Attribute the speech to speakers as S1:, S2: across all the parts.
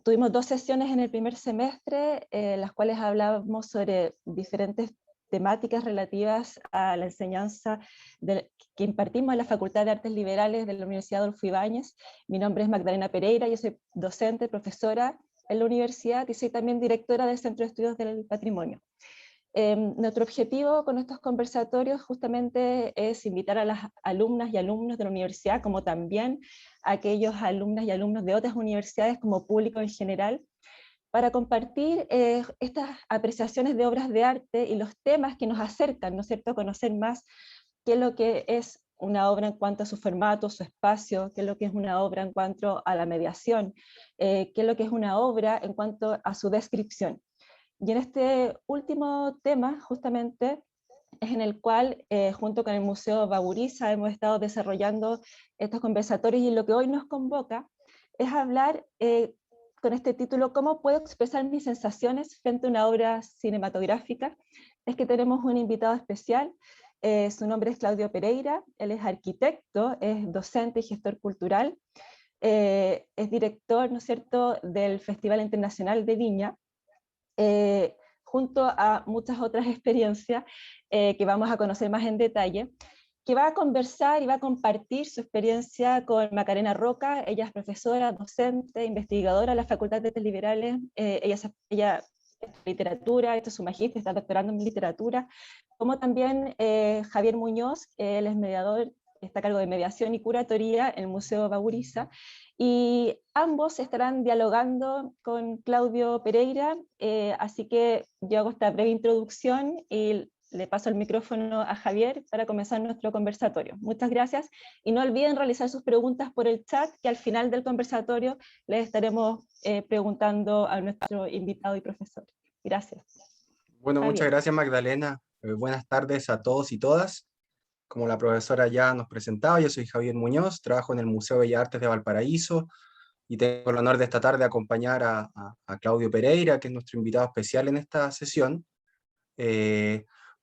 S1: Tuvimos 2 sesiones en el primer semestre, las cuales hablábamos sobre diferentes temáticas relativas a la enseñanza que impartimos en la Facultad de Artes Liberales de la Universidad Adolfo Ibáñez. Mi nombre es Magdalena Pereira, yo soy docente, profesora en la universidad y soy también directora del Centro de Estudios del Patrimonio. Nuestro objetivo con estos conversatorios justamente es invitar a las alumnas y alumnos de la universidad, como también a aquellos alumnas y alumnos de otras universidades como público en general, para compartir estas apreciaciones de obras de arte y los temas que nos acercan, ¿no es cierto?, a conocer más qué es lo que es una obra en cuanto a su formato, su espacio, qué es lo que es una obra en cuanto a la mediación, qué es lo que es una obra en cuanto a su descripción. Y en este último tema, justamente, es en el cual, junto con el Museo Baburiza, hemos estado desarrollando estos conversatorios, y lo que hoy nos convoca es hablar con este título, ¿cómo puedo expresar mis sensaciones frente a una obra cinematográfica? Es que tenemos un invitado especial, su nombre es Claudio Pereira, él es arquitecto, es docente y gestor cultural, es director, ¿no es cierto?, del Festival Internacional de Viña, junto a muchas otras experiencias que vamos a conocer más en detalle, que va a conversar y va a compartir su experiencia con Macarena Roca. Ella es profesora, docente, investigadora en la Facultad de Artes Liberales. Ella es literatura, esto es su magíster, está doctorando en literatura, como también Javier Muñoz, él es mediador, está a cargo de mediación y curatoría en el Museo Baburiza, y ambos estarán dialogando con Claudio Pereira, así que yo hago esta breve introducción y le paso el micrófono a Javier para comenzar nuestro conversatorio. Muchas gracias, y no olviden realizar sus preguntas por el chat, que al final del conversatorio les estaremos preguntando a nuestro invitado y profesor. Gracias.
S2: Bueno, muchas
S1: Javier.
S2: gracias, Magdalena. Buenas tardes a todos y todas. Como la profesora ya nos presentaba, yo soy Javier Muñoz, trabajo en el Museo de Bellas Artes de Valparaíso y tengo el honor de esta tarde acompañar a Claudio Pereira, que es nuestro invitado especial en esta sesión,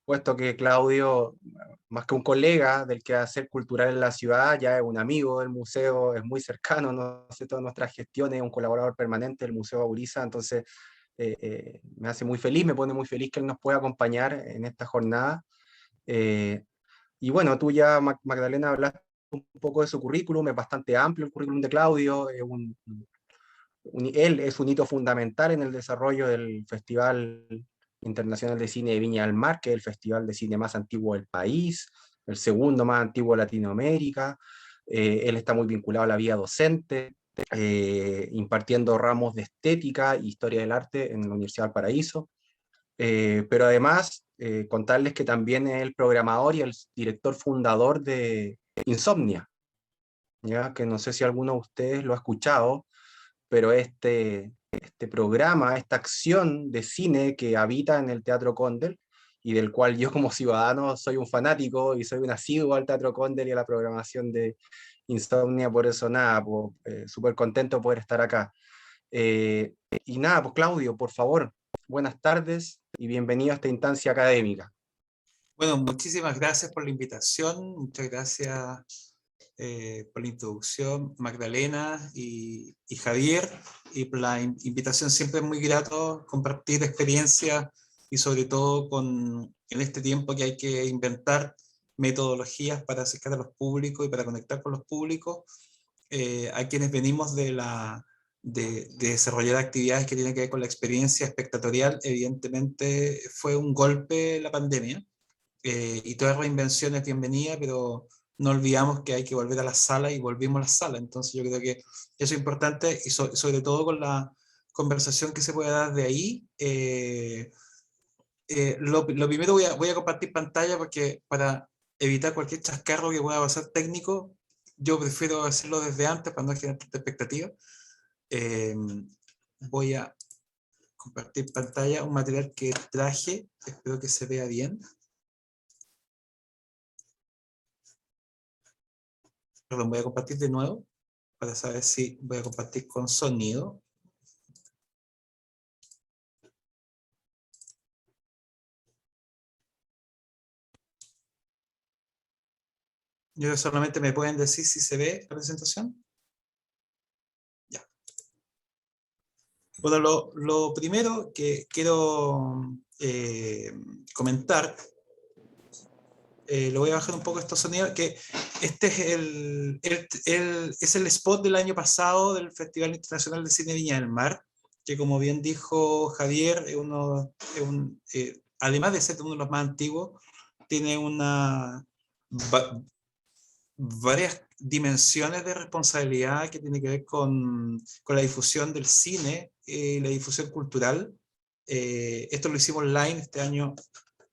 S2: puesto que Claudio, más que un colega del quehacer cultural en la ciudad, ya es un amigo del museo, es muy cercano, no sé, todas nuestras gestiones, un colaborador permanente del Museo Baburiza, entonces me hace muy feliz, me pone muy feliz que él nos pueda acompañar en esta jornada. Y bueno, tú ya, Magdalena, hablaste un poco de su currículum, es bastante amplio el currículum de Claudio, él es un hito fundamental en el desarrollo del Festival Internacional de Cine de Viña del Mar, que es el festival de cine más antiguo del país, el segundo más antiguo de Latinoamérica. Él está muy vinculado a la vida docente, impartiendo ramos de estética e historia del arte en la Universidad del Paraíso. Pero además, contarles que también es el programador y el director fundador de Insomnia, ¿ya? Que no sé si alguno de ustedes lo ha escuchado, pero este programa, esta acción de cine que habita en el Teatro Cóndel, y del cual yo como ciudadano soy un fanático y soy un asiduo al Teatro Cóndel y a la programación de Insomnia, por eso nada, súper contento de poder estar acá. Y nada, pues Claudio, por favor, buenas tardes y bienvenido a esta instancia académica.
S3: Bueno, muchísimas gracias por la invitación, muchas gracias por la introducción, Magdalena y Javier, y por la invitación. Siempre es muy grato compartir experiencias y sobre todo en este tiempo que hay que inventar metodologías para acercar a los públicos y para conectar con los públicos, a quienes venimos de desarrollar actividades que tienen que ver con la experiencia espectatorial. Evidentemente fue un golpe la pandemia, y toda reinvención es bienvenida, pero no olvidamos que hay que volver a la sala y volvimos a la sala. Entonces yo creo que eso es importante, y sobre todo con la conversación que se puede dar de ahí. Lo primero voy a compartir pantalla, porque para evitar cualquier chascarro que pueda pasar técnico, yo prefiero hacerlo desde antes para no generar tanta expectativa. Voy a compartir pantalla, un material que traje, espero que se vea bien. Perdón, voy a compartir de nuevo para saber si voy a compartir con sonido. Yo solamente me pueden decir si se ve la presentación. Ya. Bueno, lo primero que quiero comentar, le voy a bajar un poco estos sonidos, que este es el spot del año pasado del Festival Internacional de Cine Viña del Mar, que como bien dijo Javier, además de ser uno de los más antiguos, tiene varias dimensiones de responsabilidad que tiene que ver con la difusión del cine y la difusión cultural. Esto lo hicimos online, este año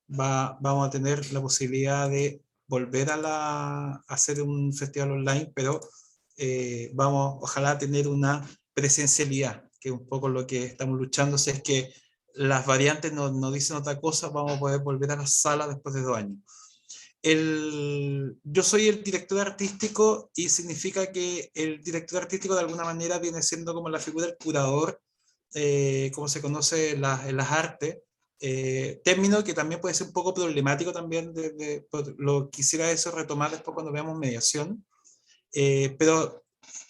S3: vamos a tener la posibilidad de volver a hacer un festival online, pero vamos, ojalá, tener una presencialidad, que es un poco lo que estamos luchando. Si es que las variantes nos dicen otra cosa, vamos a poder volver a la sala después de 2 años. Yo soy el director artístico, y significa que el director artístico de alguna manera viene siendo como la figura del curador, como se conoce en las artes, término que también puede ser un poco problemático también, lo quisiera eso retomar después cuando veamos mediación, pero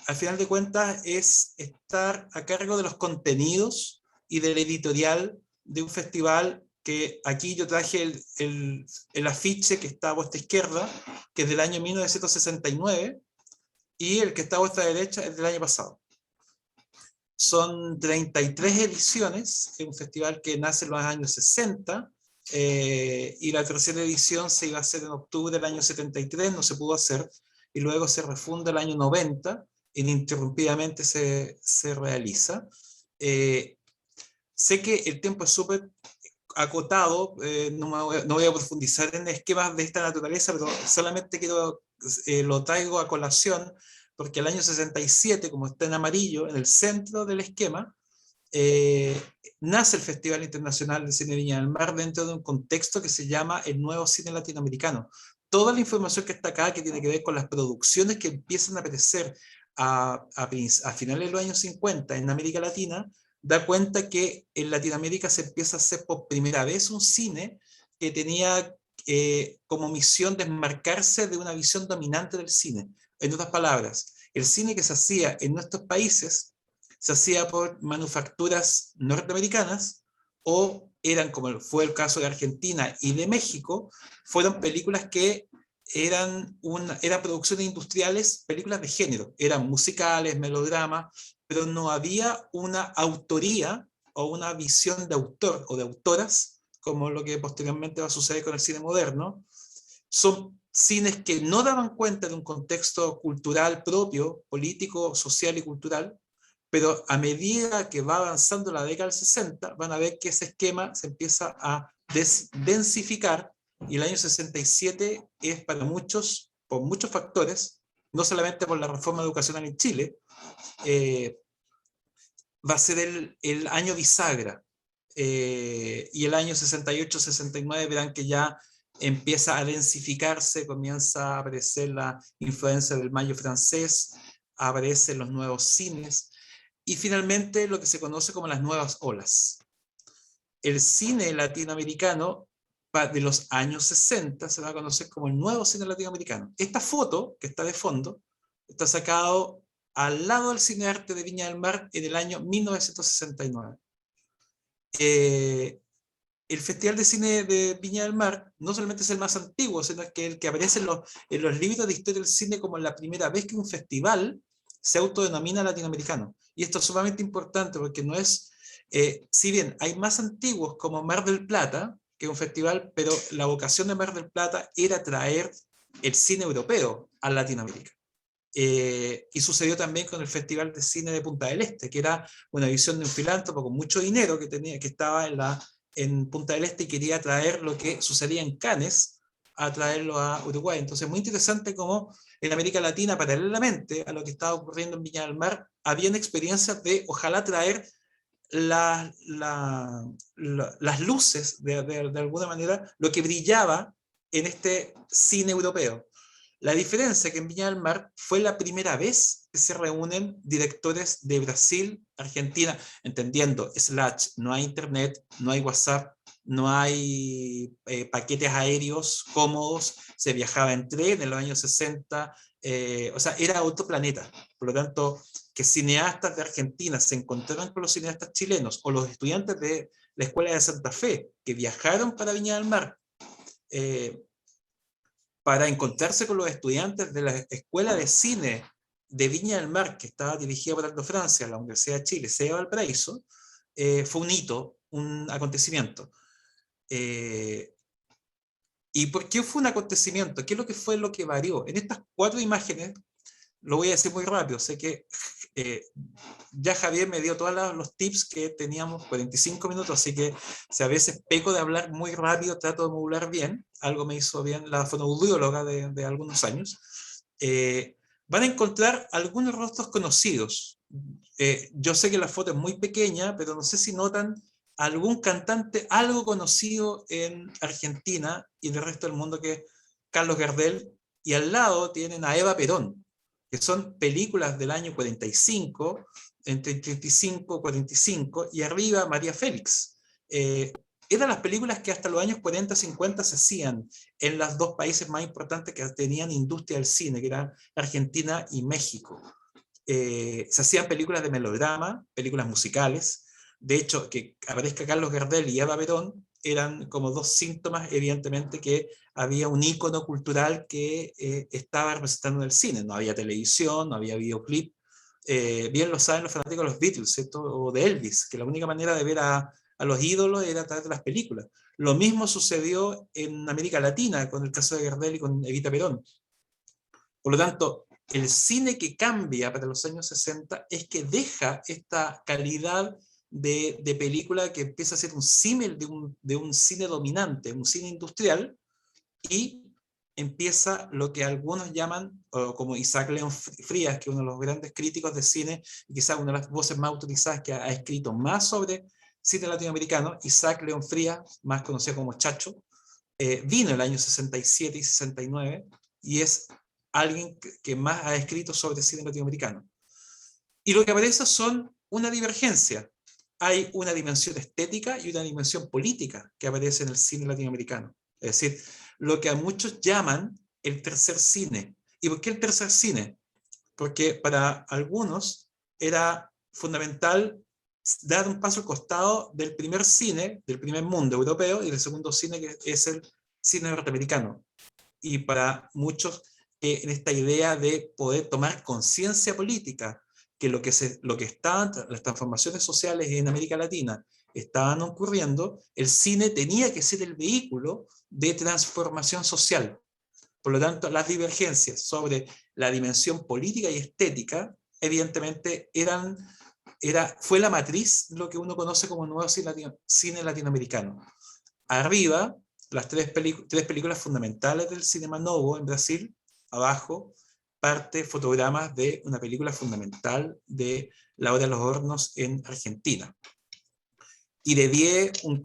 S3: al final de cuentas es estar a cargo de los contenidos y del editorial de un festival, que aquí yo traje el afiche que está a vuestra izquierda, que es del año 1969, y el que está a vuestra derecha es del año pasado. Son 33 ediciones, es un festival que nace en los años 60, y la tercera edición se iba a hacer en octubre del año 73, no se pudo hacer, y luego se refunda el año 90, ininterrumpidamente se realiza. Sé que el tiempo es súper acotado, no voy a profundizar en esquemas de esta naturaleza, pero solamente lo traigo a colación, porque el año 67, como está en amarillo, en el centro del esquema, nace el Festival Internacional de Cine Viña del Mar dentro de un contexto que se llama el nuevo cine latinoamericano. Toda la información que está acá, que tiene que ver con las producciones que empiezan a aparecer a finales de los años 50 en América Latina, da cuenta que en Latinoamérica se empieza a hacer por primera vez un cine que tenía como misión desmarcarse de una visión dominante del cine. En otras palabras, el cine que se hacía en nuestros países se hacía por manufacturas norteamericanas, o eran, como fue el caso de Argentina y de México, fueron películas que eran producciones industriales, películas de género, eran musicales, melodramas, pero no había una autoría o una visión de autor o de autoras, como lo que posteriormente va a suceder con el cine moderno. Son cines que no daban cuenta de un contexto cultural propio, político, social y cultural, pero a medida que va avanzando la década del 60, van a ver que ese esquema se empieza a densificar, y el año 67 es para muchos, por muchos factores, no solamente por la reforma educacional en Chile, va a ser el año bisagra, y el año 68-69 verán que ya empieza a densificarse, comienza a aparecer la influencia del mayo francés, aparecen los nuevos cines, y finalmente lo que se conoce como las nuevas olas. El cine latinoamericano de los años 60 se va a conocer como el nuevo cine latinoamericano. Esta foto que está de fondo está sacado al lado del Cine Arte de Viña del Mar en el año 1969. El Festival de Cine de Viña del Mar no solamente es el más antiguo, sino que el que aparece en los libros de historia del cine como la primera vez que un festival se autodenomina latinoamericano. Y esto es sumamente importante, porque no es, si bien hay más antiguos como Mar del Plata, que es un festival, pero la vocación de Mar del Plata era traer el cine europeo a Latinoamérica. Y sucedió también con el Festival de Cine de Punta del Este, que era una visión de un filántropo con mucho dinero que estaba en Punta del Este, y quería traer lo que sucedía en Cannes a traerlo a Uruguay. Entonces, muy interesante cómo en América Latina, paralelamente a lo que estaba ocurriendo en Viña del Mar, habían experiencias de ojalá traer las luces, de alguna manera, lo que brillaba en este cine europeo. La diferencia es que en Viña del Mar fue la primera vez que se reúnen directores de Brasil, Argentina, entendiendo, no hay internet, no hay WhatsApp, no hay paquetes aéreos cómodos, se viajaba en tren en los años 60, o sea, era otro planeta. Por lo tanto, que cineastas de Argentina se encontraran con los cineastas chilenos, o los estudiantes de la Escuela de Santa Fe, que viajaron para Viña del Mar, para encontrarse con los estudiantes de la Escuela de Cine de Viña del Mar, que estaba dirigida por Aldo Francia, la Universidad de Chile, sede de Valparaíso, fue un hito, un acontecimiento. ¿Y por qué fue un acontecimiento? ¿Qué es lo que fue lo que varió? En estas 4 imágenes, lo voy a decir muy rápido, sé que ya Javier me dio todos los tips que teníamos, 45 minutos, así que si a veces peco de hablar muy rápido, trato de modular bien, algo me hizo bien la fonoaudióloga de algunos años. Van a encontrar algunos rostros conocidos. Yo sé que la foto es muy pequeña, pero no sé si notan algún cantante algo conocido en Argentina y en el resto del mundo, que es Carlos Gardel, y al lado tienen a Eva Perón, que son películas del año 45, entre 35 y 45, y arriba María Félix. Eran las películas que hasta los años 40, 50 se hacían en los 2 países más importantes que tenían industria del cine, que eran Argentina y México. Se hacían películas de melodrama, películas musicales. De hecho, que aparezca Carlos Gardel y Eva Perón eran como 2 síntomas, evidentemente, que había un ícono cultural que estaba representando en el cine. No había televisión, no había videoclip. Bien lo saben los fanáticos de los Beatles, ¿cierto? O de Elvis, que la única manera de ver a los ídolos era a través de las películas. Lo mismo sucedió en América Latina con el caso de Gardel y con Evita Perón. Por lo tanto, el cine que cambia para los años 60 es que deja esta calidad de película que empieza a ser un símil de un cine dominante, un cine industrial, y empieza lo que algunos llaman, como Isaac León Frías, que es uno de los grandes críticos de cine, y quizás una de las voces más autorizadas que ha escrito más sobre cine latinoamericano, Isaac León Frías, más conocido como Chacho, vino el año 67 y 69, y es alguien que más ha escrito sobre cine latinoamericano. Y lo que aparece son una divergencia. Hay una dimensión estética y una dimensión política que aparece en el cine latinoamericano. Es decir, lo que a muchos llaman el tercer cine. ¿Y por qué el tercer cine? Porque para algunos era fundamental dar un paso al costado del primer cine, del primer mundo europeo, y del segundo cine, que es el cine norteamericano. Y para muchos, en esta idea de poder tomar conciencia política, que lo que estaban, las transformaciones sociales en América Latina estaban ocurriendo, el cine tenía que ser el vehículo de transformación social. Por lo tanto, las divergencias sobre la dimensión política y estética, evidentemente, fue la matriz lo que uno conoce como nuevo cine latinoamericano. Arriba, las tres películas fundamentales del Cinema Novo en Brasil. Abajo, parte fotogramas de una película fundamental de La Hora de los Hornos en Argentina. Y de 10, un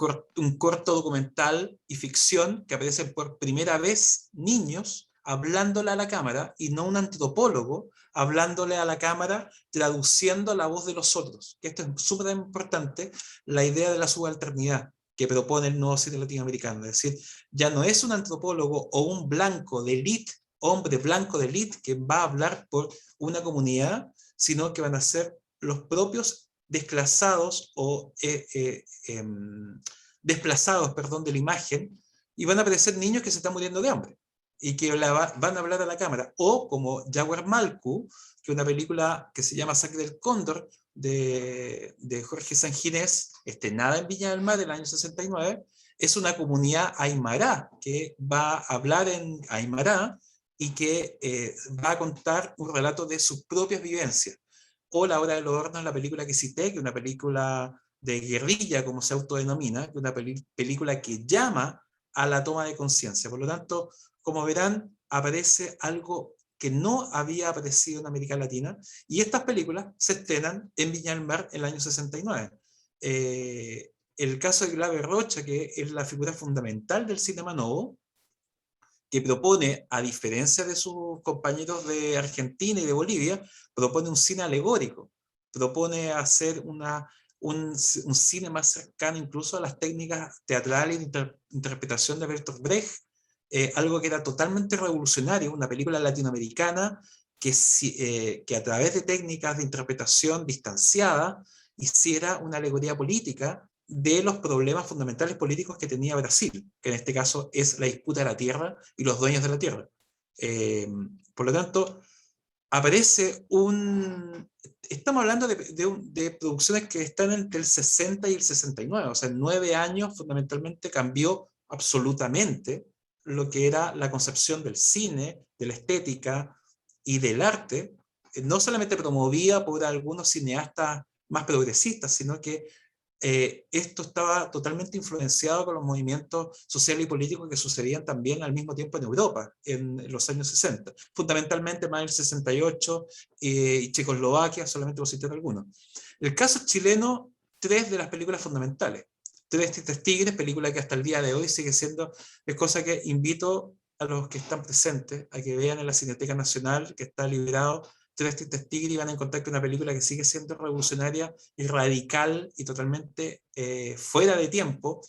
S3: corto documental y ficción que aparecen por primera vez niños hablándole a la cámara, y no un antropólogo hablándole a la cámara, traduciendo la voz de los otros. Esto es súper importante, la idea de la subalternidad que propone el nuevo cine latinoamericano. Es decir, ya no es un antropólogo o un blanco de élite, hombre blanco de élite, que va a hablar por una comunidad, sino que van a ser los propios desplazados o desplazados, perdón, de la imagen, y van a aparecer niños que se están muriendo de hambre y que van a hablar a la cámara. O como Jaguar Malcu, que es una película que se llama Sangre del Cóndor, de Jorge Sanginés, estrenada en Viña del Mar en el año 69, es una comunidad aymara que va a hablar en aymara y que va a contar un relato de sus propias vivencias. O La Hora de los Hornos, la película que cité, que es una película de guerrilla, como se autodenomina, que es una película que llama a la toma de conciencia. Por lo tanto, como verán, aparece algo que no había aparecido en América Latina, y estas películas se estrenan en Viña del Mar en el año 69. El caso de Glave Rocha, que es la figura fundamental del Cinema Novo, que propone, a diferencia de sus compañeros de Argentina y de Bolivia, propone un cine alegórico, propone hacer un cine más cercano incluso a las técnicas teatrales de interpretación de Bertolt Brecht, algo que era totalmente revolucionario, una película latinoamericana que a través de técnicas de interpretación distanciada hiciera una alegoría política de los problemas fundamentales políticos que tenía Brasil, que en este caso es la disputa de la tierra y los dueños de la tierra. Por lo tanto, aparece estamos hablando de producciones que están entre el 60 y el 69, o sea, en 9 años fundamentalmente cambió absolutamente lo que era la concepción del cine, de la estética y del arte, no solamente promovida por algunos cineastas más progresistas, sino que esto estaba totalmente influenciado por los movimientos sociales y políticos que sucedían también al mismo tiempo en Europa, en los años 60. Fundamentalmente más el 68 y Checoslovaquia, solamente por citar algunos. En el caso chileno, 3 de las películas fundamentales. Tres Tristes Tigres, película que hasta el día de hoy sigue siendo, es cosa que invito a los que están presentes a que vean en la Cineteca Nacional, que está liberado, Tres Tristes Tigres, y van a encontrar que una película que sigue siendo revolucionaria y radical y totalmente fuera de tiempo.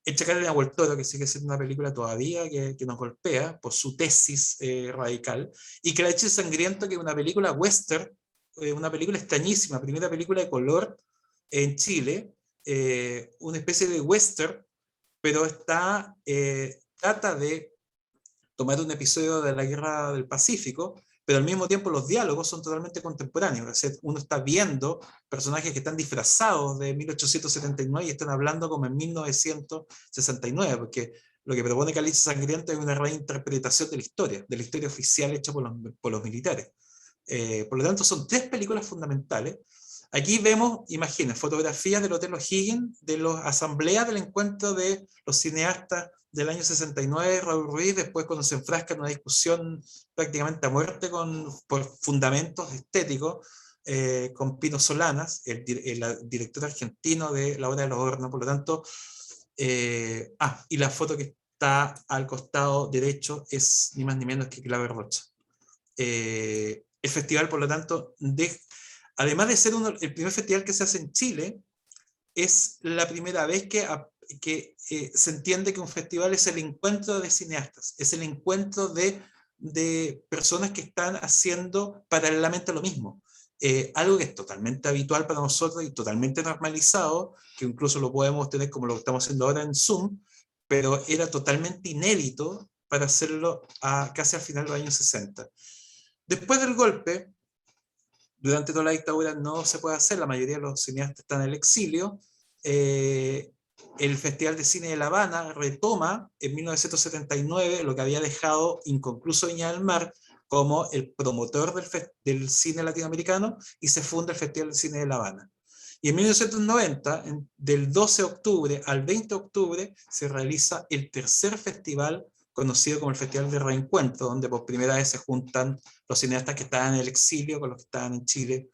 S3: El Chacal de Nahuel Toro, que sigue siendo una película todavía que nos golpea por su tesis radical, y que La Leche Sangriento, que es una película western, una película extrañísima, primera película de color en Chile, una especie de western, pero trata de tomar un episodio de la Guerra del Pacífico, pero al mismo tiempo los diálogos son totalmente contemporáneos. Es decir, uno está viendo personajes que están disfrazados de 1879 y están hablando como en 1969, porque lo que propone Calice Sangriento es una reinterpretación de la historia oficial hecha por los militares. Por lo tanto, son 3 películas fundamentales. Aquí vemos, imaginen, fotografías del Hotel O'Higgins, de las asambleas del encuentro de los cineastas del año 69, Raúl Ruiz, después cuando se enfrasca en una discusión prácticamente a muerte por fundamentos estéticos, con Pino Solanas, el director argentino de La Hora de los Hornos. Por lo tanto, y la foto que está al costado derecho es ni más ni menos que Clave Rocha. El festival, por lo tanto, además de ser el primer festival que se hace en Chile, es la primera vez que se entiende que un festival es el encuentro de cineastas, es el encuentro de personas que están haciendo paralelamente lo mismo. Algo que es totalmente habitual para nosotros y totalmente normalizado, que incluso lo podemos tener como lo que estamos haciendo ahora en Zoom, pero era totalmente inédito para hacerlo casi al final de los años 60. Después del golpe, durante toda la dictadura no se puede hacer, la mayoría de los cineastas están en el exilio. El Festival de Cine de La Habana retoma en 1979 lo que había dejado inconcluso Viña del Mar como el promotor del cine latinoamericano, y se funda el Festival de Cine de La Habana. Y en 1990, del 12 de octubre al 20 de octubre, se realiza el tercer festival conocido como el Festival de Reencuentro, donde por primera vez se juntan los cineastas que estaban en el exilio con los que estaban en Chile.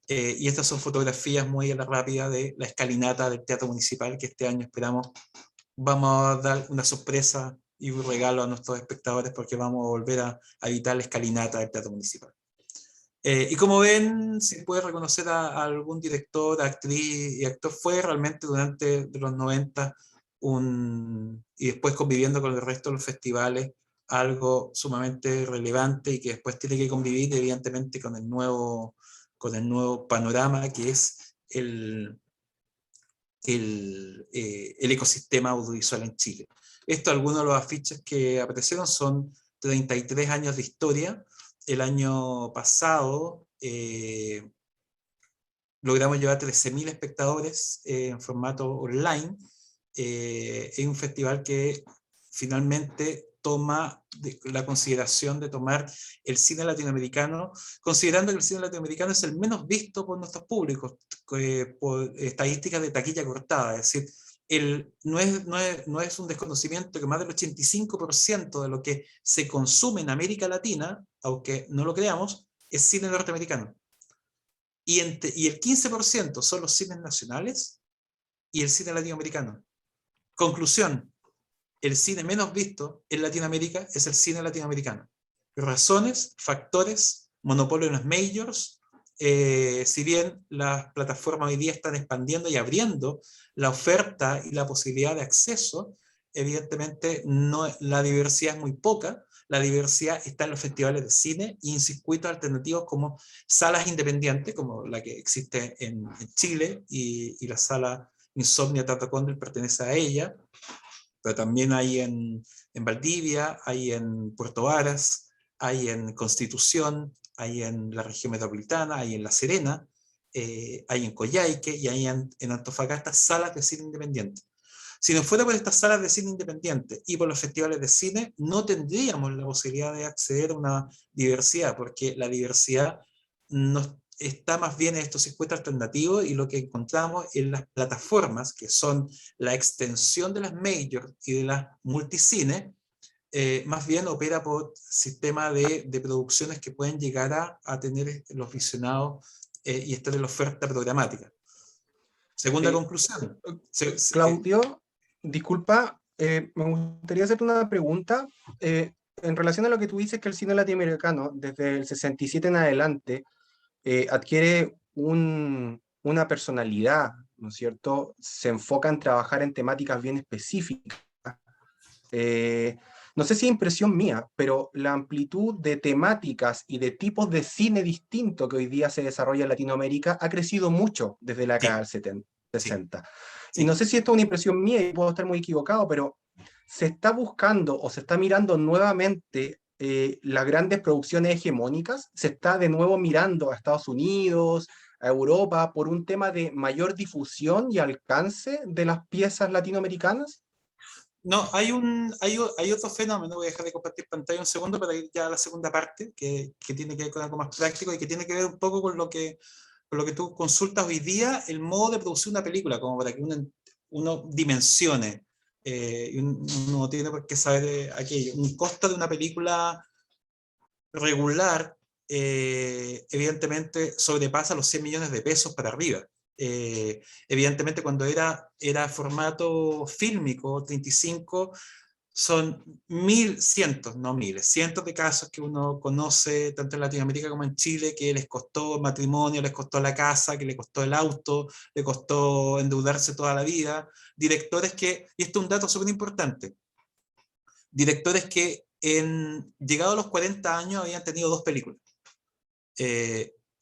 S3: Y estas son fotografías muy a la rápida de la escalinata del Teatro Municipal, que este año esperamos vamos a dar una sorpresa y un regalo a nuestros espectadores, porque vamos a volver a editar la escalinata del Teatro Municipal. Y como ven, se puede reconocer a algún director, actriz y actor. Fue realmente durante los 90 y después conviviendo con el resto de los festivales, algo sumamente relevante, y que después tiene que convivir evidentemente con el nuevo panorama que es el ecosistema audiovisual en Chile. Esto, algunos de los afiches que aparecieron, son 33 años de historia. El año pasado logramos llevar 13.000 espectadores en formato online. Es un festival que finalmente toma la consideración de tomar el cine latinoamericano, considerando que el cine latinoamericano es el menos visto por nuestros públicos, por estadísticas de taquilla cortada. Es decir, no es un desconocimiento que más del 85% de lo que se consume en América Latina, aunque no lo creamos, es cine norteamericano. Y el 15% son los cines nacionales y el cine latinoamericano. Conclusión: el cine menos visto en Latinoamérica es el cine latinoamericano. Razones, factores, monopolio en los majors. Si bien las plataformas hoy día están expandiendo y abriendo la oferta y la posibilidad de acceso, evidentemente la diversidad es muy poca. La diversidad está en los festivales de cine y en circuitos alternativos como salas independientes, como la que existe en Chile, y la sala Insomnia Tato Condel pertenece a ella, pero también hay en Valdivia, hay en Puerto Varas, hay en Constitución, hay en la región metropolitana, hay en La Serena, hay en Coyhaique y hay en Antofagasta salas de cine independiente. Si no fuera por estas salas de cine independiente y por los festivales de cine, no tendríamos la posibilidad de acceder a una diversidad, porque la diversidad no está más bien en estos circuitos alternativos, y lo que encontramos en las plataformas, que son la extensión de las majors y de las multicines, más bien opera por sistema de producciones que pueden llegar a tener los visionados y estar en la oferta programática. Segunda conclusión.
S2: Claudio, disculpa, me gustaría hacerte una pregunta en relación a lo que tú dices, que el cine latinoamericano desde el 67 en adelante adquiere una personalidad, ¿no es cierto? Se enfoca en trabajar en temáticas bien específicas. No sé si es impresión mía, pero la amplitud de temáticas y de tipos de cine distinto que hoy día se desarrolla en Latinoamérica ha crecido mucho desde la década del 60.
S3: Sí.
S2: Y no sé si esto es una impresión mía y puedo estar muy equivocado, pero se está buscando o se está mirando nuevamente las grandes producciones hegemónicas, se está de nuevo mirando a Estados Unidos, a Europa, por un tema de mayor difusión y alcance de las piezas latinoamericanas.
S3: No, hay otro fenómeno. Voy a dejar de compartir pantalla un segundo para ir ya a la segunda parte, que tiene que ver con algo más práctico y que tiene que ver un poco con lo que tú consultas hoy día, el modo de producir una película, como para que uno dimensione. Uno tiene por qué saber aquello. Un costo de una película regular, evidentemente, sobrepasa los 100 millones de pesos para arriba. Evidentemente, cuando era formato fílmico, 35, son cientos, no miles, cientos de casos que uno conoce tanto en Latinoamérica como en Chile, que les costó matrimonio, les costó la casa, que les costó el auto, les costó endeudarse toda la vida. Directores que, y esto es un dato súper importante, directores que llegado a los 40 años habían tenido 2 películas.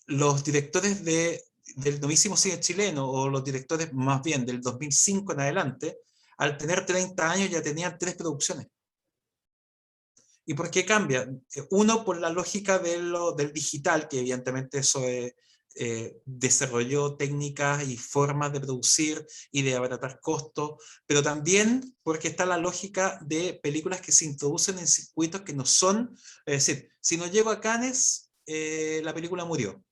S3: Los directores del novísimo cine chileno, o los directores más bien del 2005 en adelante, al tener 30 años ya tenían 3 producciones. ¿Y por qué cambia? Uno, por la lógica del digital, que evidentemente eso desarrolló técnicas y formas de producir y de abaratar costos, pero también porque está la lógica de películas que se introducen en circuitos que no son, es decir, si no llego a Cannes, la película murió.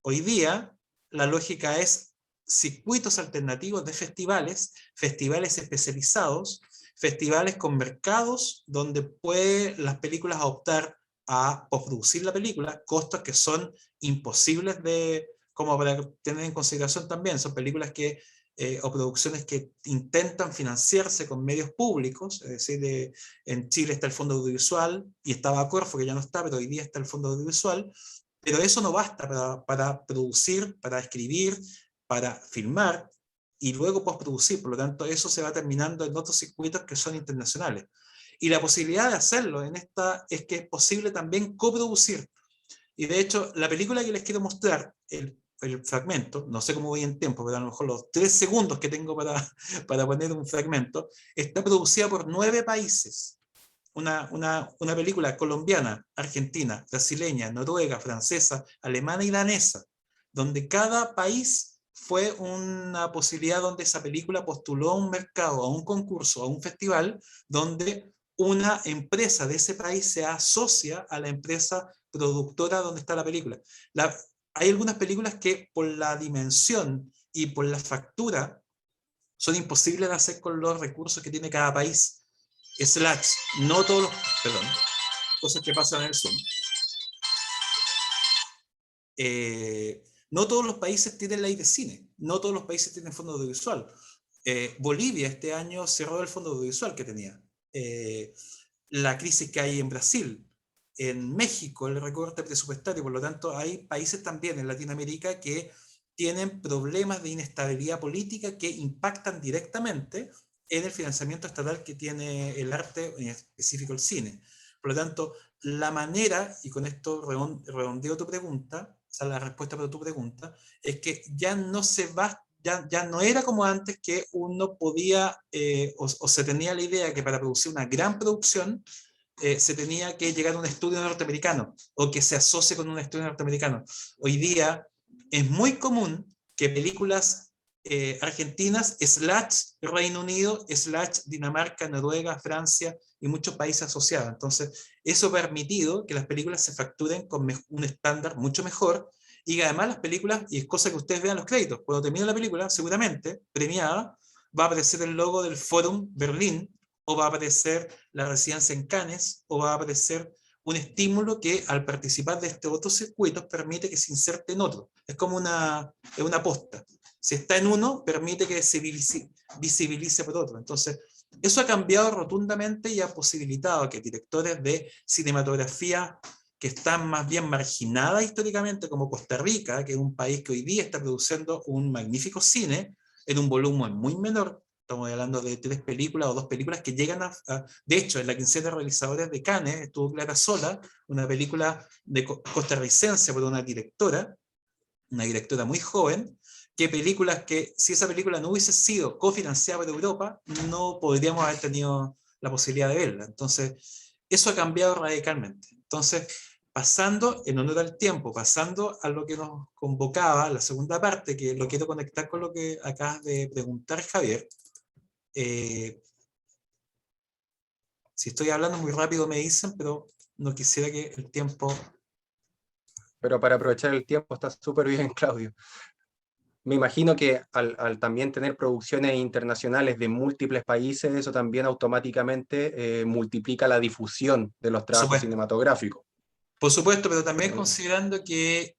S3: Hoy día la lógica es circuitos alternativos de festivales, festivales especializados, festivales con mercados donde pueden las películas optar a postproducir la película, costos que son imposibles como para tener en consideración también. Son películas o producciones que intentan financiarse con medios públicos, es decir, en Chile está el Fondo Audiovisual, y estaba Corfo, que ya no está, pero hoy día está el Fondo Audiovisual, pero eso no basta para producir, para escribir, para filmar y luego postproducir. Por lo tanto, eso se va terminando en otros circuitos que son internacionales. Y la posibilidad de hacerlo en esta es que es posible también coproducir. Y de hecho, la película que les quiero mostrar, el fragmento, no sé cómo voy en tiempo, pero a lo mejor los 3 segundos que tengo para poner un fragmento, está producida por 9 países. Una película colombiana, argentina, brasileña, noruega, francesa, alemana y danesa, donde cada país fue una posibilidad donde esa película postuló a un mercado, a un concurso, a un festival, donde una empresa de ese país se asocia a la empresa productora donde está la película. Hay algunas películas que por la dimensión y por la factura son imposibles de hacer con los recursos que tiene cada país. No todos los, perdón, cosas que pasan en el Zoom. No todos los países tienen ley de cine, no todos los países tienen fondo audiovisual. Bolivia este año cerró el fondo audiovisual que tenía. La crisis que hay en Brasil, en México el recorte presupuestario, por lo tanto hay países también en Latinoamérica que tienen problemas de inestabilidad política que impactan directamente en el financiamiento estatal que tiene el arte, en específico el cine. Por lo tanto, la manera, y con esto redondeo tu pregunta, o sea, la respuesta para tu pregunta, es que ya no se va, ya no era como antes, que uno podía, o se tenía la idea que para producir una gran producción, se tenía que llegar a un estudio norteamericano, o que se asocie con un estudio norteamericano. Hoy día es muy común que películas argentinas, / Reino Unido, / Dinamarca, Noruega, Francia y muchos países asociados. Entonces, eso ha permitido que las películas se facturen con un estándar mucho mejor, y que además las películas, y es cosa que ustedes vean los créditos, cuando termine la película, seguramente, premiada, va a aparecer el logo del Forum Berlín, o va a aparecer la residencia en Cannes, o va a aparecer un estímulo que al participar de este otro circuito permite que se inserte en otro. Es como una posta. Si está en uno, permite que se visibilice por otro. Entonces, eso ha cambiado rotundamente y ha posibilitado que directores de cinematografía que están más bien marginadas históricamente, como Costa Rica, que es un país que hoy día está produciendo un magnífico cine en un volumen muy menor. Estamos hablando de 3 películas o 2 películas que llegan de hecho, en la quincena de realizadores de Cannes estuvo Clara Sola, una película costarricense por una directora muy joven, que películas que, si esa película no hubiese sido cofinanciada por Europa, no podríamos haber tenido la posibilidad de verla. Entonces, eso ha cambiado radicalmente. Entonces, pasando, en honor al tiempo, pasando a lo que nos convocaba, la segunda parte, que lo quiero conectar con lo que acabas de preguntar, Javier. Si estoy hablando muy rápido me dicen, pero no quisiera que el tiempo...
S2: Pero para aprovechar el tiempo está súper bien, Claudio. Me imagino que al también tener producciones internacionales de múltiples países, eso también automáticamente multiplica la difusión de los
S3: Por
S2: trabajos
S3: supuesto.
S2: cinematográficos.
S3: Por supuesto, pero también considerando que,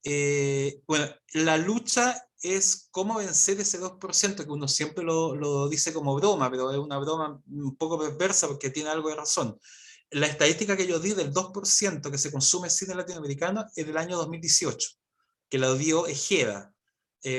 S3: bueno, la lucha es cómo vencer ese 2%, que uno siempre lo dice como broma, pero es una broma un poco perversa porque tiene algo de razón. La estadística que yo di del 2% que se consume cine latinoamericano es del año 2018, que la dio Ejeda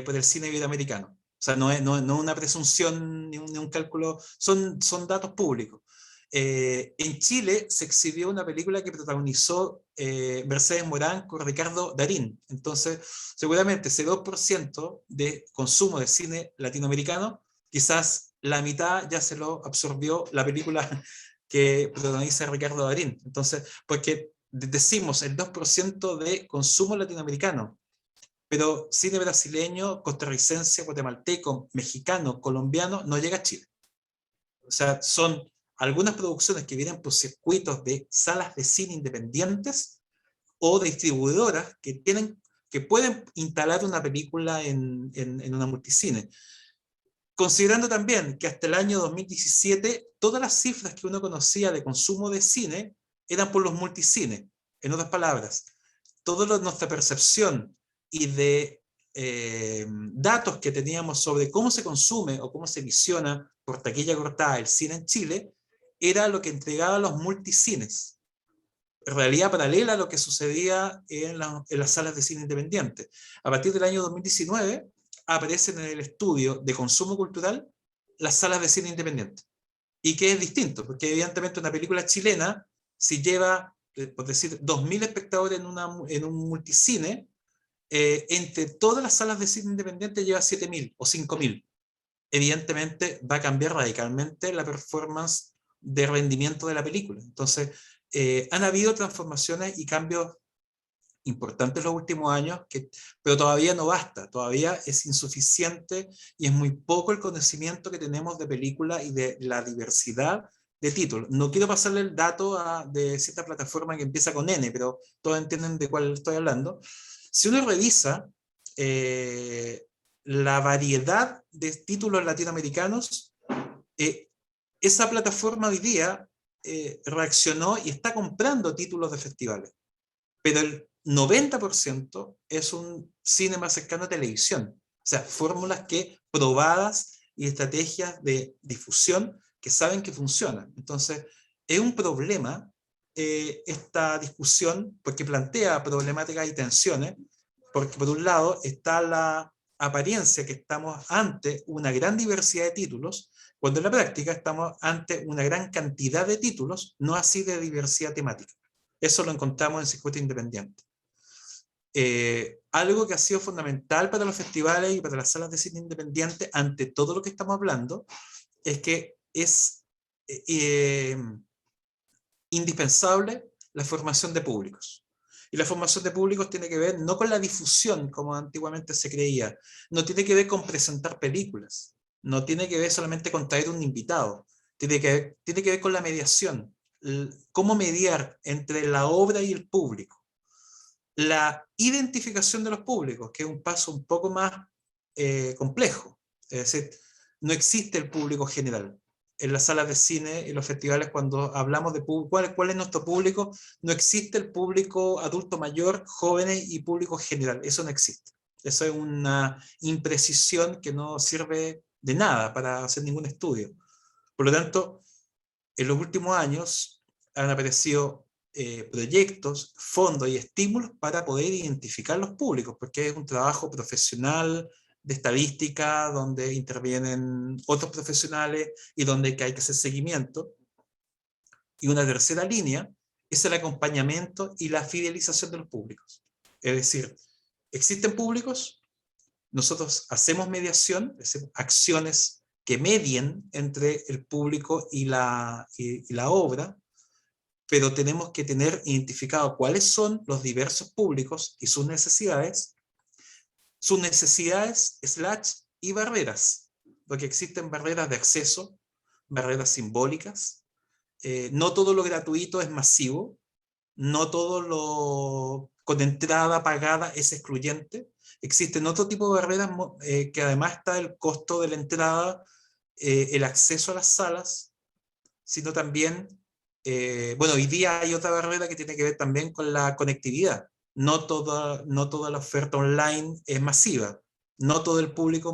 S3: por el cine iberoamericano. O sea, no es una presunción ni un cálculo, son datos públicos. En Chile se exhibió una película que protagonizó Mercedes Morán con Ricardo Darín. Entonces, seguramente ese 2% de consumo de cine latinoamericano, quizás la mitad ya se lo absorbió la película que protagoniza Ricardo Darín. Entonces, porque decimos el 2% de consumo latinoamericano, pero cine brasileño, costarricense, guatemalteco, mexicano, colombiano, no llega a Chile. O sea, son algunas producciones que vienen por circuitos de salas de cine independientes o de distribuidoras que pueden instalar una película en una multicine. Considerando también que hasta el año 2017 todas las cifras que uno conocía de consumo de cine eran por los multicines. En otras palabras, toda nuestra percepción y de datos que teníamos sobre cómo se consume o cómo se visiona por taquilla cortada el cine en Chile era lo que entregaban los multicines. Realidad paralela a lo que sucedía en las salas de cine independientes. A partir del año 2019 aparecen en el estudio de consumo cultural las salas de cine independiente. Y que es distinto, porque evidentemente una película chilena, si lleva, por decir, 2.000 espectadores en un multicine, entre todas las salas de cine independiente lleva 7.000 o 5.000. Evidentemente va a cambiar radicalmente la performance de rendimiento de la película. Entonces, han habido transformaciones y cambios importantes en los últimos años, pero todavía no basta, todavía es insuficiente y es muy poco el conocimiento que tenemos de película y de la diversidad de títulos. No quiero pasarle el dato de cierta plataforma que empieza con N, pero todos entienden de cuál estoy hablando. Si uno revisa la variedad de títulos latinoamericanos, esa plataforma hoy día reaccionó y está comprando títulos de festivales, pero el 90% es un cine más cercano a televisión, o sea, fórmulas que probadas y estrategias de difusión que saben que funcionan. Entonces, es un problema esta discusión porque plantea problemáticas y tensiones, porque por un lado está la apariencia que estamos ante una gran diversidad de títulos, cuando en la práctica estamos ante una gran cantidad de títulos, no así de diversidad temática. Eso lo encontramos en Circuito Independiente. Algo que ha sido fundamental para los festivales y para las salas de cine independiente, ante todo lo que estamos hablando, es que es indispensable la formación de públicos. Y la formación de públicos tiene que ver no con la difusión, como antiguamente se creía, no tiene que ver con presentar películas, no tiene que ver solamente con traer un invitado, tiene que ver con la mediación, cómo mediar entre la obra y el público. La identificación de los públicos, que es un paso un poco más complejo, es decir, no existe el público general. En las salas de cine y los festivales, cuando hablamos de cuál es nuestro público, no existe el público adulto mayor, jóvenes y público general. Eso no existe. Eso es una imprecisión que no sirve de nada para hacer ningún estudio. Por lo tanto, en los últimos años han aparecido proyectos, fondos y estímulos para poder identificar los públicos, porque es un trabajo profesional de estadística, donde intervienen otros profesionales y donde hay que hacer seguimiento. Y una tercera línea es el acompañamiento y la fidelización de los públicos. Es decir, existen públicos, nosotros hacemos mediación, es decir, acciones que medien entre el público y la obra, pero tenemos que tener identificado cuáles son los diversos públicos y sus necesidades y barreras, porque existen barreras de acceso, barreras simbólicas, no todo lo gratuito es masivo, no todo lo con entrada pagada es excluyente, existen otro tipo de barreras que además está el costo de la entrada, el acceso a las salas, sino también, bueno, hoy día hay otra barrera que tiene que ver también con la conectividad. No toda la oferta online es masiva. No todo el público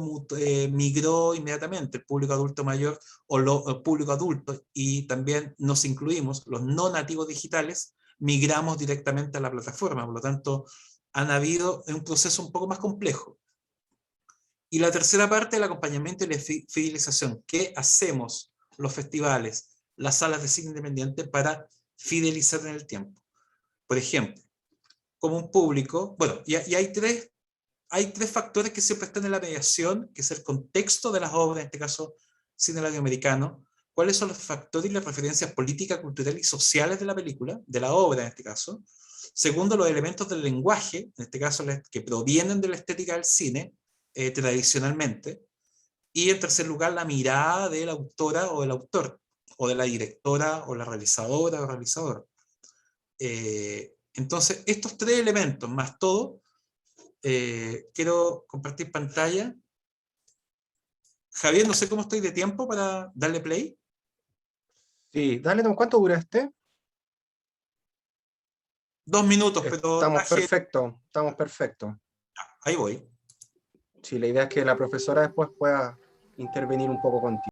S3: migró inmediatamente, el público adulto mayor el público adulto, y también nos incluimos, los no nativos digitales, migramos directamente a la plataforma. Por lo tanto, han habido un proceso un poco más complejo. Y la tercera parte, el acompañamiento y la fidelización. ¿Qué hacemos los festivales, las salas de cine independiente para fidelizar en el tiempo? Por ejemplo, como un público, bueno, y hay tres factores que siempre están en la mediación, que es el contexto de las obras, en este caso cine latinoamericano, cuáles son los factores y las referencias políticas, culturales y sociales de la película, de la obra en este caso. Segundo, los elementos del lenguaje, en este caso que provienen de la estética del cine, tradicionalmente. Y en tercer lugar, la mirada de la autora o del autor, o de la directora o la realizadora o realizador. Entonces, estos tres elementos, más todo, quiero compartir pantalla. Javier, no sé cómo estoy de tiempo para darle play.
S2: Sí, dale, ¿cuánto dura este?
S3: 2 minutos, pero
S2: Estamos perfectos, estamos perfectos.
S3: ahí voy.
S2: Sí, la idea es que la profesora después pueda intervenir un poco contigo.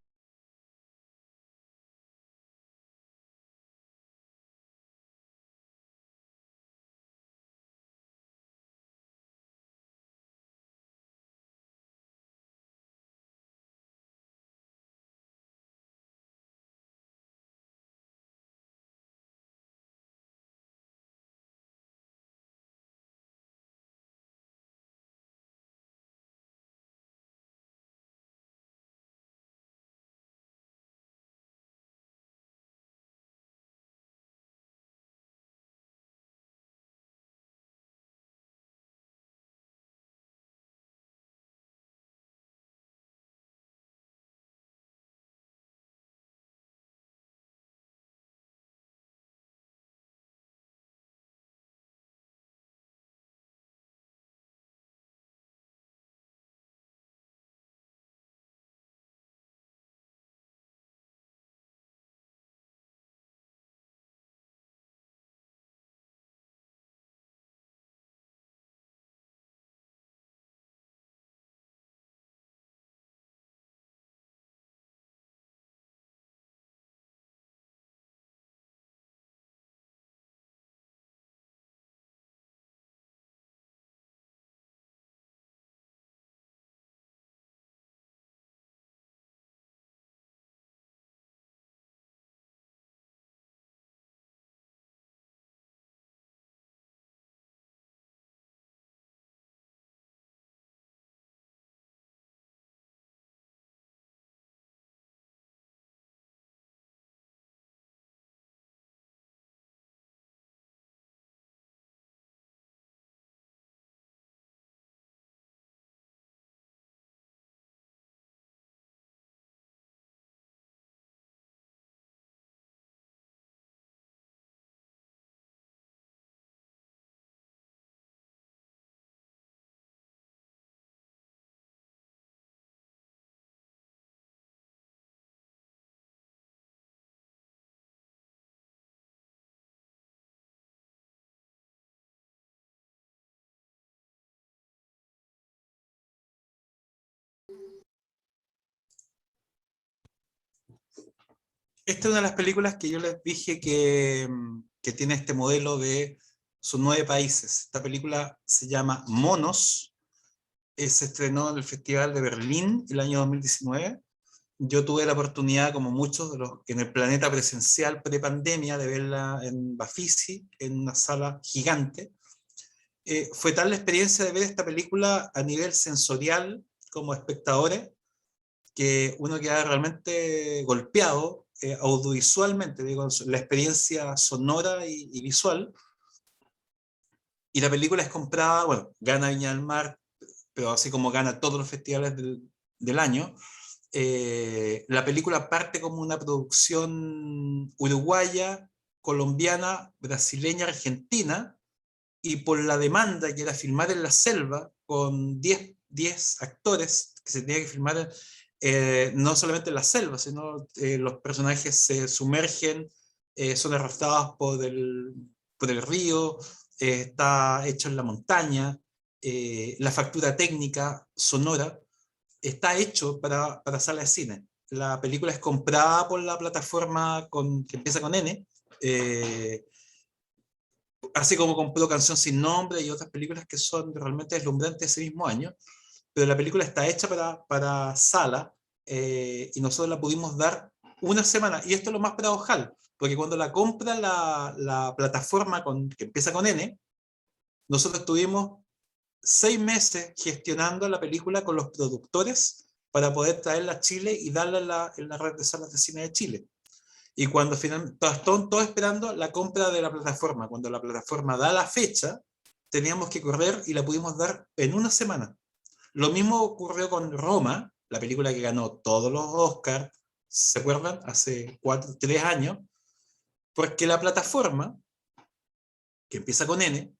S3: Esta es una de las películas que yo les dije que tiene este modelo de sus 9 países. Esta película se llama Monos, se estrenó en el Festival de Berlín el año 2019. Yo tuve la oportunidad, como muchos de los en el planeta presencial pre-pandemia, de verla en Bafisi, en una sala gigante. Fue tal la experiencia de ver esta película a nivel sensorial como espectadores, que uno queda realmente golpeado audiovisualmente, digo, la experiencia sonora y visual. Y la película es comprada, bueno, gana Viña del Mar, pero así como gana todos los festivales del año. La película parte como una producción uruguaya, colombiana, brasileña, argentina, y por la demanda que era filmar en la selva con 10 actores que se tenía que filmar no solamente en la selva, sino los personajes se sumergen, son arrastrados por el río, está hecho en la montaña, la factura técnica, sonora, está hecho para sala de cine. La película es comprada por la plataforma que empieza con N, así como compró Canción sin Nombre y otras películas que son realmente deslumbrantes ese mismo año, pero la película está hecha para sala, y nosotros la pudimos dar una semana, y esto es lo más paradojal, porque cuando la compra la plataforma que empieza con N, nosotros tuvimos 6 meses gestionando la película con los productores para poder traerla a Chile y darla en la red de salas de cine de Chile. Y cuando finalmente, todos esperando la compra de la plataforma, cuando la plataforma da la fecha, teníamos que correr y la pudimos dar en una semana. Lo mismo ocurrió con Roma, la película que ganó todos los Oscars, ¿se acuerdan? Hace 3 años, porque la plataforma, que empieza con N,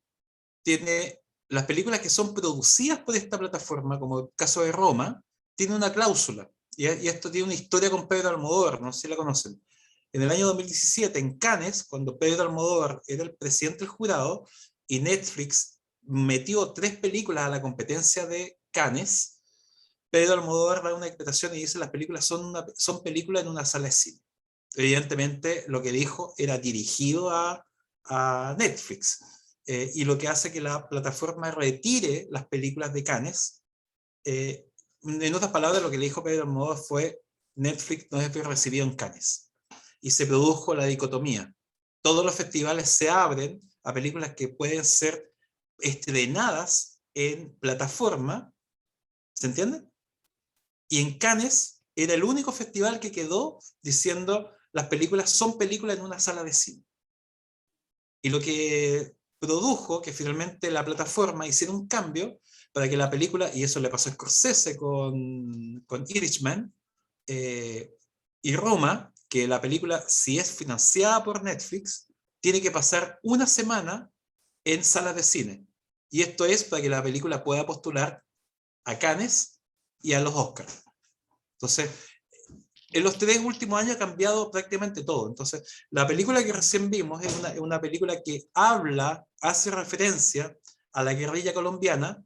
S3: tiene las películas que son producidas por esta plataforma, como el caso de Roma, tiene una cláusula, y esto tiene una historia con Pedro Almodóvar, no sé si la conocen. En el año 2017, en Cannes, cuando Pedro Almodóvar era el presidente del jurado, y Netflix metió 3 películas a la competencia de Cannes, Pedro Almodóvar da una declaración y dice: las películas son películas en una sala de cine. Evidentemente, lo que dijo era dirigido a Netflix. Y lo que hace que la plataforma retire las películas de Cannes. En otras palabras, lo que le dijo Pedro Almodóvar fue: Netflix no es bien recibido en Cannes. Y se produjo la dicotomía. Todos los festivales se abren a películas que pueden ser estrenadas en plataforma, ¿se entiende? Y en Cannes era el único festival que quedó diciendo: las películas son películas en una sala de cine. Y lo que produjo que finalmente la plataforma hiciera un cambio para que la película, y eso le pasó a Scorsese con Irishman, y Roma, que la película, si es financiada por Netflix, tiene que pasar una semana en salas de cine. Y esto es para que la película pueda postular a Cannes y a los Oscars. Entonces, en los 3 últimos años ha cambiado prácticamente todo. Entonces, la película que recién vimos es una película que hace referencia a la guerrilla colombiana,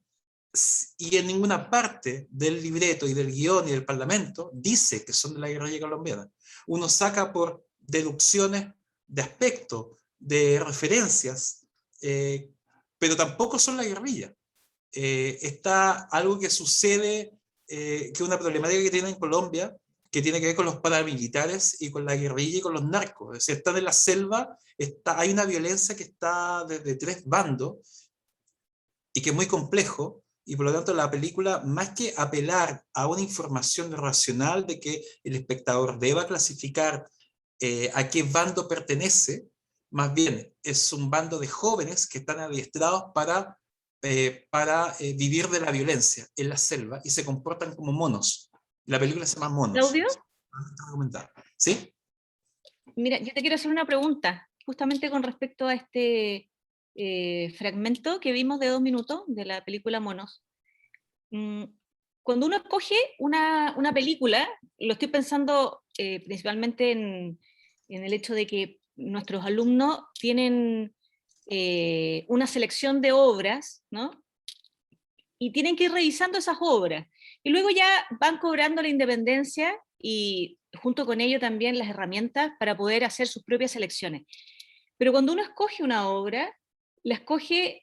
S3: y en ninguna parte del libreto y del guión y del parlamento dice que son de la guerrilla colombiana. Uno saca por deducciones de aspecto, de referencias, pero tampoco son la guerrilla. Está algo que sucede, que es una problemática que tiene en Colombia, que tiene que ver con los paramilitares y con la guerrilla y con los narcos. Es decir, están en la selva, hay una violencia que está desde 3 bandos y que es muy complejo, y por lo tanto la película, más que apelar a una información racional de que el espectador deba clasificar a qué bando pertenece, más bien es un bando de jóvenes que están adiestrados para vivir de la violencia en la selva y se comportan como monos. La película se llama Monos.
S4: ¿Claudio?
S3: ¿Sí?
S4: Mira, yo te quiero hacer una pregunta, justamente con respecto a este fragmento que vimos de 2 minutos de la película Monos. Cuando uno escoge una película, lo estoy pensando principalmente en el hecho de que nuestros alumnos tienen una selección de obras, ¿no? Y tienen que ir revisando esas obras. Y luego ya van cobrando la independencia y junto con ello también las herramientas para poder hacer sus propias elecciones. Pero cuando uno escoge una obra, la escoge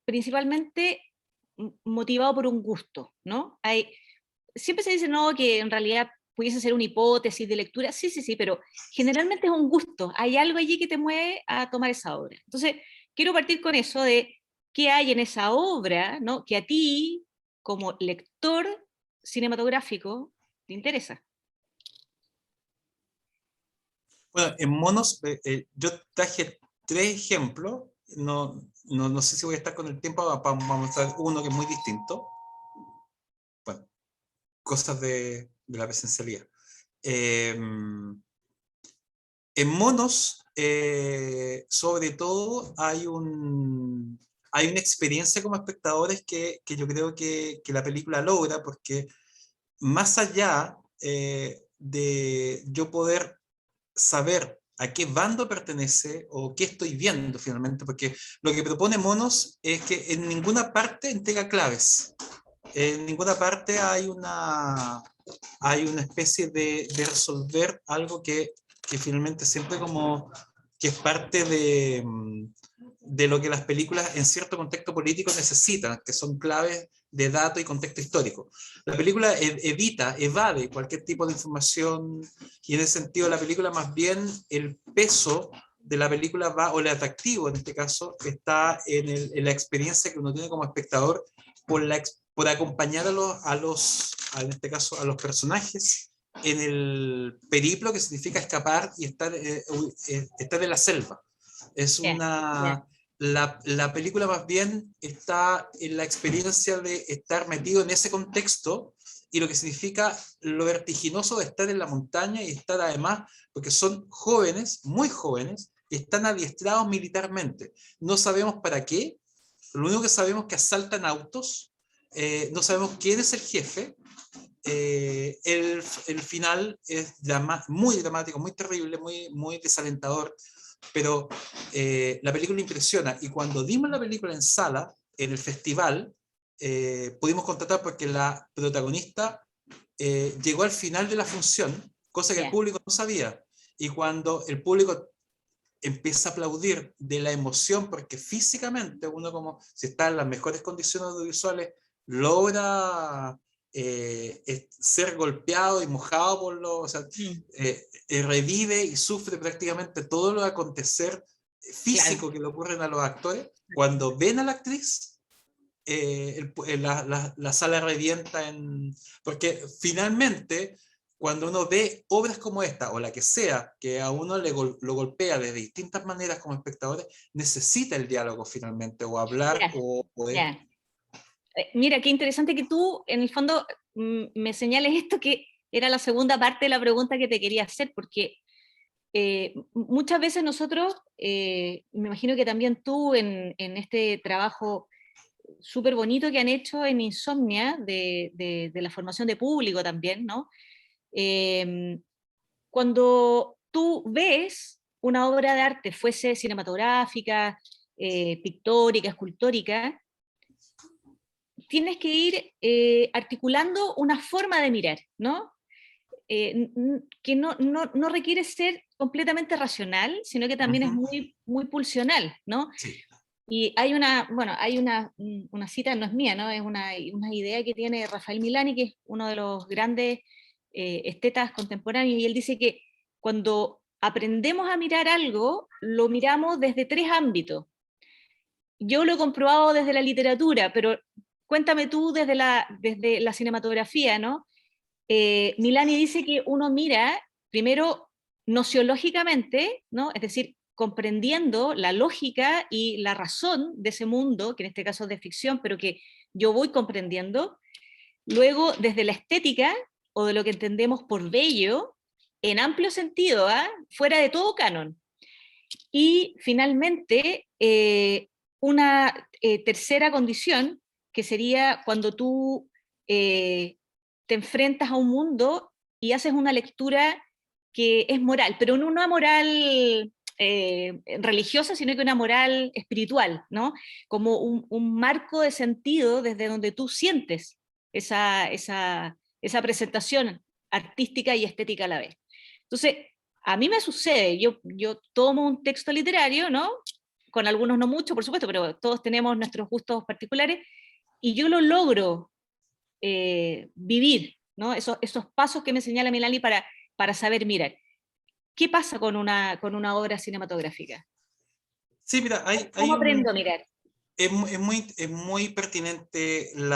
S4: principalmente motivado por un gusto, ¿no? Siempre se dice, no, que en realidad pudiese ser una hipótesis de lectura, sí, sí, sí, pero generalmente es un gusto, hay algo allí que te mueve a tomar esa obra. Entonces, quiero partir con eso de qué hay en esa obra, ¿no? Que a ti, como lector cinematográfico, te interesa.
S3: Bueno, en monos, yo traje 3 ejemplos, no sé si voy a estar con el tiempo, vamos a mostrar uno que es muy distinto. Bueno, cosas de la presencialidad. En monos, sobre todo, hay una experiencia como espectadores que yo creo que la película logra, porque más allá de yo poder saber a qué bando pertenece o qué estoy viendo finalmente, porque lo que propone Monos es que en ninguna parte entrega claves, en ninguna parte hay una especie de resolver algo que finalmente siempre como que es parte de lo que las películas en cierto contexto político necesitan, que son claves de dato y contexto histórico. La película evade cualquier tipo de información, y en ese sentido la película más bien, el peso de la película va, o el atractivo en este caso, está en la experiencia que uno tiene como espectador por acompañar en este caso, a los personajes en el periplo que significa escapar y estar en la selva. Es una... La película más bien está en la experiencia de estar metido en ese contexto y lo que significa lo vertiginoso de estar en la montaña y estar además, porque son jóvenes, muy jóvenes, y están adiestrados militarmente. No sabemos para qué, lo único que sabemos es que asaltan autos, no sabemos quién es el jefe. El final es muy dramático, muy terrible, muy desalentador, pero la película impresiona, y cuando vimos la película en sala, en el festival, pudimos contratar porque la protagonista llegó al final de la función, cosa que el público no sabía, y cuando el público empieza a aplaudir de la emoción, porque físicamente uno, como si está en las mejores condiciones audiovisuales, logra ser golpeado y mojado por o sea, revive y sufre prácticamente todo lo acontecer físico que le ocurren a los actores. Cuando ven a la actriz, la sala revienta porque finalmente cuando uno ve obras como esta, o la que sea, que a uno lo golpea de distintas maneras como espectadores, necesita el diálogo finalmente, o hablar, o poder...
S4: Mira, qué interesante que tú, en el fondo, me señales esto, que era la segunda parte de la pregunta que te quería hacer, porque muchas veces nosotros, me imagino que también tú en este trabajo súper bonito que han hecho en Insomnia, de la formación de público también, ¿no? Cuando tú ves una obra de arte, fuese cinematográfica, pictórica, escultórica, tienes que ir articulando una forma de mirar, ¿no? Que no requiere ser completamente racional, sino que también es muy pulsional, ¿no?
S3: Sí.
S4: Y hay una cita, no es mía, ¿no? Es una idea que tiene Rafael Milani, que es uno de los grandes estetas contemporáneos, y él dice que cuando aprendemos a mirar algo, lo miramos desde 3 ámbitos. Yo lo he comprobado desde la literatura, pero cuéntame tú desde la cinematografía, ¿no? Milani dice que uno mira primero nociológicamente, ¿no? Es decir, comprendiendo la lógica y la razón de ese mundo, que en este caso es de ficción, pero que yo voy comprendiendo. Luego, desde la estética, o de lo que entendemos por bello, en amplio sentido, fuera de todo canon. Y finalmente, una tercera condición, que sería cuando tú te enfrentas a un mundo y haces una lectura que es moral, pero no una moral religiosa, sino que una moral espiritual, ¿no? Como un marco de sentido desde donde tú sientes esa presentación artística y estética a la vez. Entonces, a mí me sucede, yo tomo un texto literario, ¿no? Con algunos no mucho, por supuesto, pero todos tenemos nuestros gustos particulares, y yo lo logro vivir, ¿no? Esos pasos que me señala Milani para saber mirar. ¿Qué pasa con una obra cinematográfica?
S3: Sí, mira,
S4: ¿Cómo aprendo a mirar?
S3: es muy pertinente el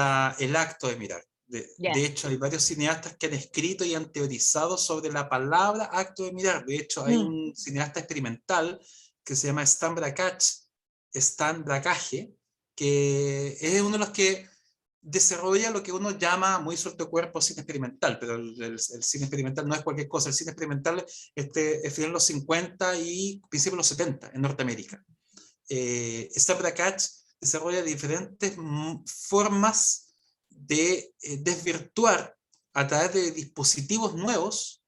S3: acto de mirar.
S4: Ya.
S3: De hecho, hay varios cineastas que han escrito y han teorizado sobre la palabra acto de mirar. De hecho, hay un cineasta experimental que se llama Stan Brakhage, que es uno de los que desarrolla lo que uno llama muy suelto cuerpo cine experimental, pero el cine experimental no es cualquier cosa. El cine experimental es de los 50 y principios de los 70 en Norteamérica. Stan Brakhage desarrolla diferentes formas de desvirtuar a través de dispositivos nuevos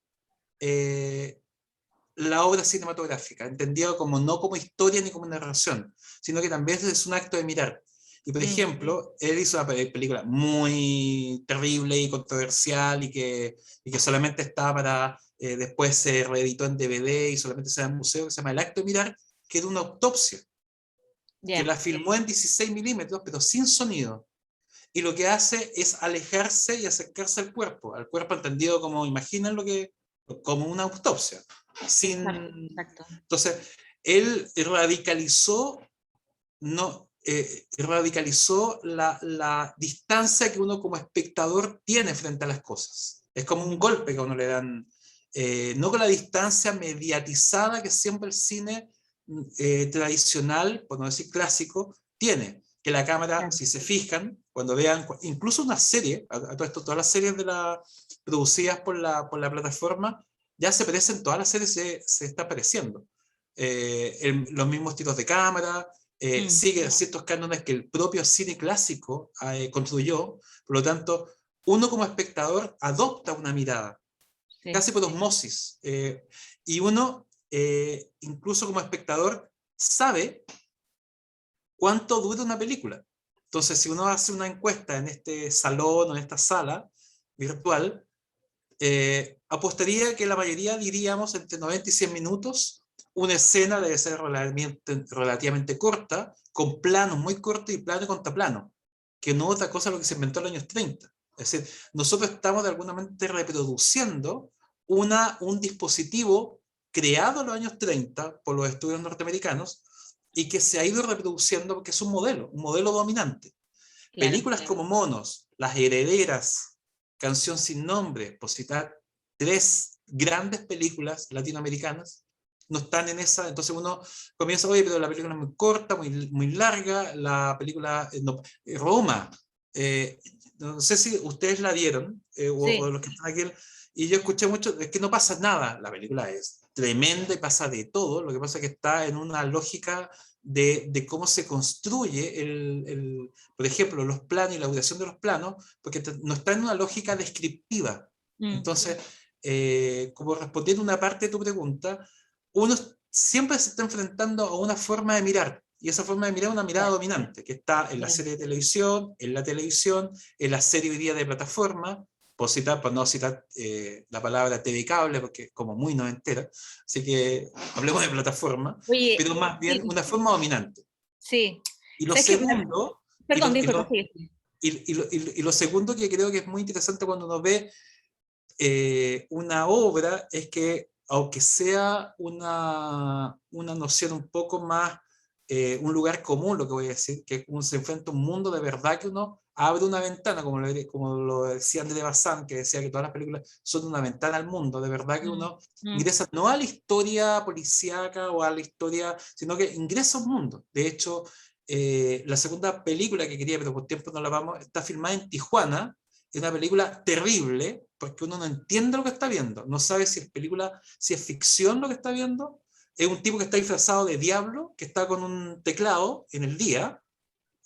S3: la obra cinematográfica, entendido no como historia ni como narración, sino que también es un acto de mirar. Y por ejemplo, él hizo una película muy terrible y controversial y que solamente estaba después se reeditó en DVD y solamente se da en museo, que se llama El acto de mirar, que es de una autopsia, que la filmó en 16 milímetros, pero sin sonido. Y lo que hace es alejarse y acercarse al cuerpo entendido como, imaginen como una autopsia.
S4: Exacto.
S3: Entonces, él radicalizó la distancia que uno como espectador tiene frente a las cosas. Es como un golpe que a uno le dan, no con la distancia mediatizada que siempre el cine tradicional, por no decir clásico, tiene. Que la cámara, si se fijan, cuando vean, incluso una serie, a todo esto, todas las series producidas por la plataforma, ya se aparecen, todas las series se está apareciendo. Los mismos tiros de cámara, sigue ciertos cánones que el propio cine clásico construyó, por lo tanto, uno como espectador adopta una mirada, casi por osmosis, y uno, incluso como espectador, sabe cuánto dura una película. Entonces, si uno hace una encuesta en este salón o en esta sala virtual, apostaría que la mayoría diríamos entre 90 y 100 minutos. Una escena debe ser relativamente corta, con planos muy cortos y plano contra plano, que no es otra cosa lo que se inventó en los años 30. Es decir, nosotros estamos de alguna manera reproduciendo un dispositivo creado en los años 30 por los estudios norteamericanos y que se ha ido reproduciendo porque es un modelo dominante. Claro, películas como Monos, Las Herederas, Canción sin Nombre, por citar 3 grandes películas latinoamericanas, no están en esa. Entonces uno comienza, oye, pero la película es muy corta, muy larga, la película, Roma, no sé si ustedes la vieron, o los que están aquí, y yo escuché mucho, es que no pasa nada, la película es tremenda y pasa de todo, lo que pasa es que está en una lógica de cómo se construye, por ejemplo, los planos y la duración de los planos, porque no está en una lógica descriptiva. Entonces, como respondiendo una parte de tu pregunta, uno siempre se está enfrentando a una forma de mirar, y esa forma de mirar es una mirada dominante, que está en la serie de televisión, en la serie hoy día de plataforma, por no citar la palabra TV cable, porque es como muy noventera, así que hablemos de plataforma, pero más bien una forma dominante.
S4: Sí.
S3: Y lo segundo,
S4: perdón,
S3: y lo segundo que creo que es muy interesante cuando uno ve una obra es que, aunque sea una noción un poco más, un lugar común, lo que voy a decir, que uno se enfrenta a un mundo de verdad, que uno abre una ventana, como lo decía André Bazin, que decía que todas las películas son una ventana al mundo, de verdad que uno ingresa no a la historia policíaca o a la historia, sino que ingresa a un mundo. De hecho, la segunda película que quería, pero por tiempo no la vamos, está filmada en Tijuana. Es una película terrible, porque uno no entiende lo que está viendo, no sabe si es ficción lo que está viendo. Es un tipo que está disfrazado de diablo, que está con un teclado en el día,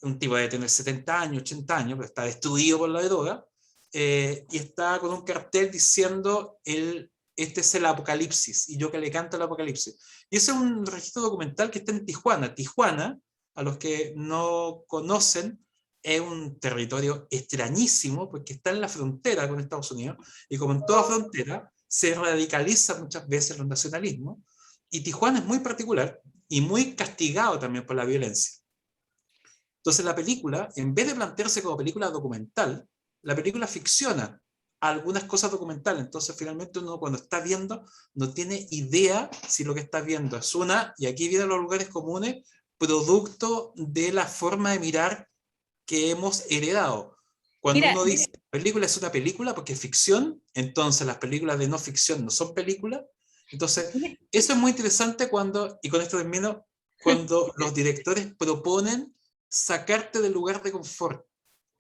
S3: un tipo de tener 70 años, 80 años, pero está destruido por la droga, y está con un cartel diciendo, este es el apocalipsis, y yo que le canto el apocalipsis. Y ese es un registro documental que está en Tijuana. Tijuana, a los que no conocen, es un territorio extrañísimo porque está en la frontera con Estados Unidos, y como en toda frontera, se radicaliza muchas veces los nacionalismos, y Tijuana es muy particular y muy castigado también por la violencia. Entonces la película, en vez de plantearse como película documental, la película ficciona algunas cosas documentales. Entonces finalmente uno, cuando está viendo, no tiene idea si lo que está viendo es y aquí vienen los lugares comunes, producto de la forma de mirar que hemos heredado. Cuando
S4: Mira,
S3: uno dice la película es una película porque es ficción, entonces las películas de no ficción no son películas. Entonces eso es muy interesante cuando, y con esto termino, cuando los directores proponen sacarte del lugar de confort.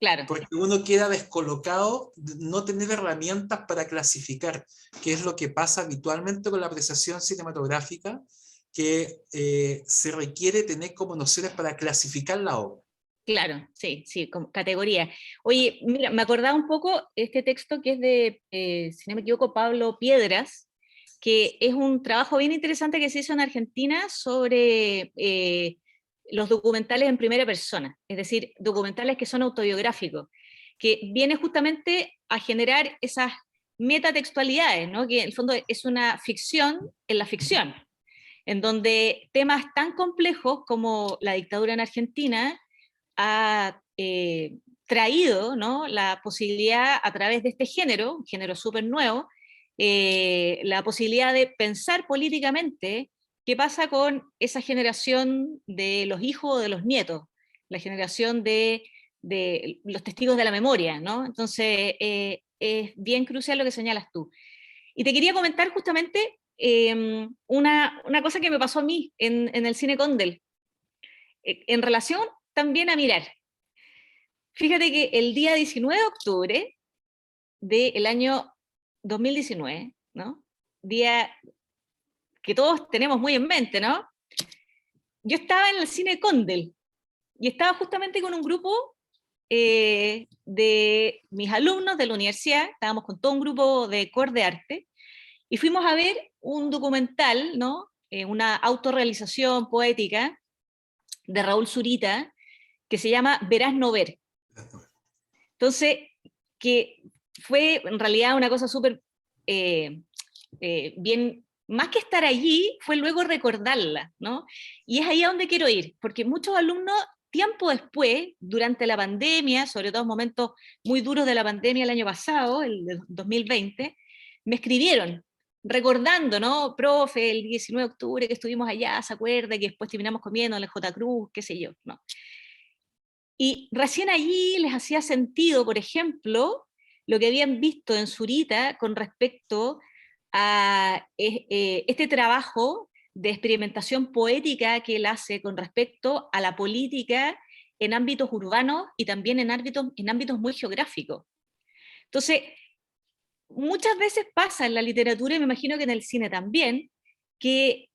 S4: claro.
S3: Porque uno queda descolocado, no tener herramientas para clasificar, que es lo que pasa habitualmente con la apreciación cinematográfica, que se requiere tener como nociones para clasificar la obra.
S4: Claro, sí, sí, como categoría. Oye, mira, me acordaba un poco este texto que es de, si no me equivoco, Pablo Piedras, que es un trabajo bien interesante que se hizo en Argentina sobre los documentales en primera persona, es decir, documentales que son autobiográficos, que viene justamente a generar esas metatextualidades, ¿no? Que en el fondo es una ficción en la ficción, en donde temas tan complejos como la dictadura en Argentina ha traído, ¿no?, la posibilidad a través de este género, un género súper nuevo, la posibilidad de pensar políticamente qué pasa con esa generación de los hijos o de los nietos, la generación de los testigos de la memoria, ¿no? Entonces, es bien crucial lo que señalas tú. Y te quería comentar justamente una cosa que me pasó a mí en el cine Condel, en relación también a mirar. Fíjate que el día 19 de octubre del año 2019, ¿no? Día que todos tenemos muy en mente, ¿no? Yo estaba en el cine Condel y estaba justamente con un grupo de mis alumnos de la universidad, estábamos con todo un grupo de core de arte, y fuimos a ver un documental, ¿no? Una autorrealización poética de Raúl Zurita, que se llama Verás no ver. Entonces, que fue en realidad una cosa súper bien, más que estar allí, fue luego recordarla, ¿no? Y es ahí a donde quiero ir, porque muchos alumnos, tiempo después, durante la pandemia, sobre todo en momentos muy duros de la pandemia el año pasado, el de 2020, me escribieron recordando, ¿no? Profe, el 19 de octubre que estuvimos allá, ¿se acuerda? Que después terminamos comiendo en el J. Cruz, qué sé yo, ¿no? Y recién allí les hacía sentido, por ejemplo, lo que habían visto en Zurita con respecto a este trabajo de experimentación poética que él hace con respecto a la política en ámbitos urbanos y también en ámbitos muy geográficos. Entonces, muchas veces pasa en la literatura, y me imagino que en el cine también, que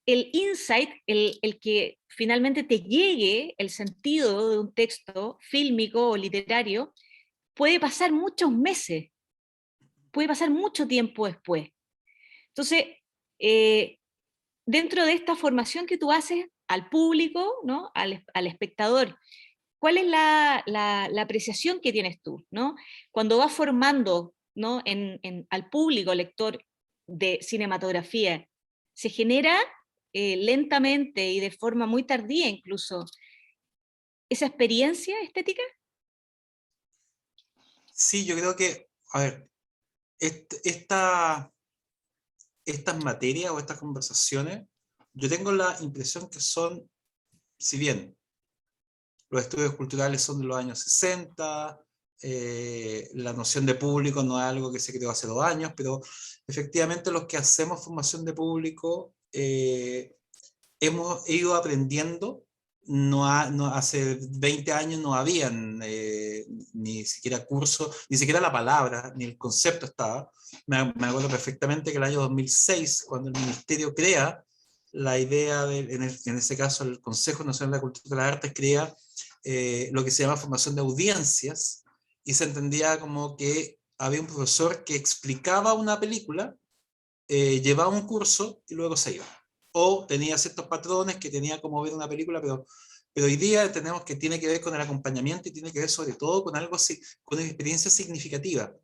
S4: el insight, el que finalmente te llegue el sentido de un texto fílmico o literario, puede pasar muchos meses, puede pasar mucho tiempo después. Entonces, dentro de esta formación que tú haces al público, ¿no? al espectador, ¿cuál es la apreciación que tienes tú, ¿no? Cuando vas formando, ¿no?, al público lector de cinematografía, ¿se genera lentamente y de forma muy tardía incluso esa experiencia estética?
S3: Sí, yo creo que, a ver, estas materias o estas conversaciones, yo tengo la impresión que son, si bien los estudios culturales son de los años 60, la noción de público no es algo que se creó hace 2 años, pero efectivamente los que hacemos formación de público hemos ido aprendiendo. No, hace 20 años no habían ni siquiera cursos, ni siquiera la palabra, ni el concepto estaba. Me acuerdo perfectamente que el año 2006, cuando el Ministerio crea la idea, en ese caso el Consejo Nacional de la Cultura y de las Artes crea lo que se llama formación de audiencias, y se entendía como que había un profesor que explicaba una película, llevaba un curso y luego se iba. O tenía ciertos patrones que tenía como ver una película, pero pero hoy día tenemos que tiene que ver con el acompañamiento y tiene que ver sobre todo con algo, con una experiencia significativa.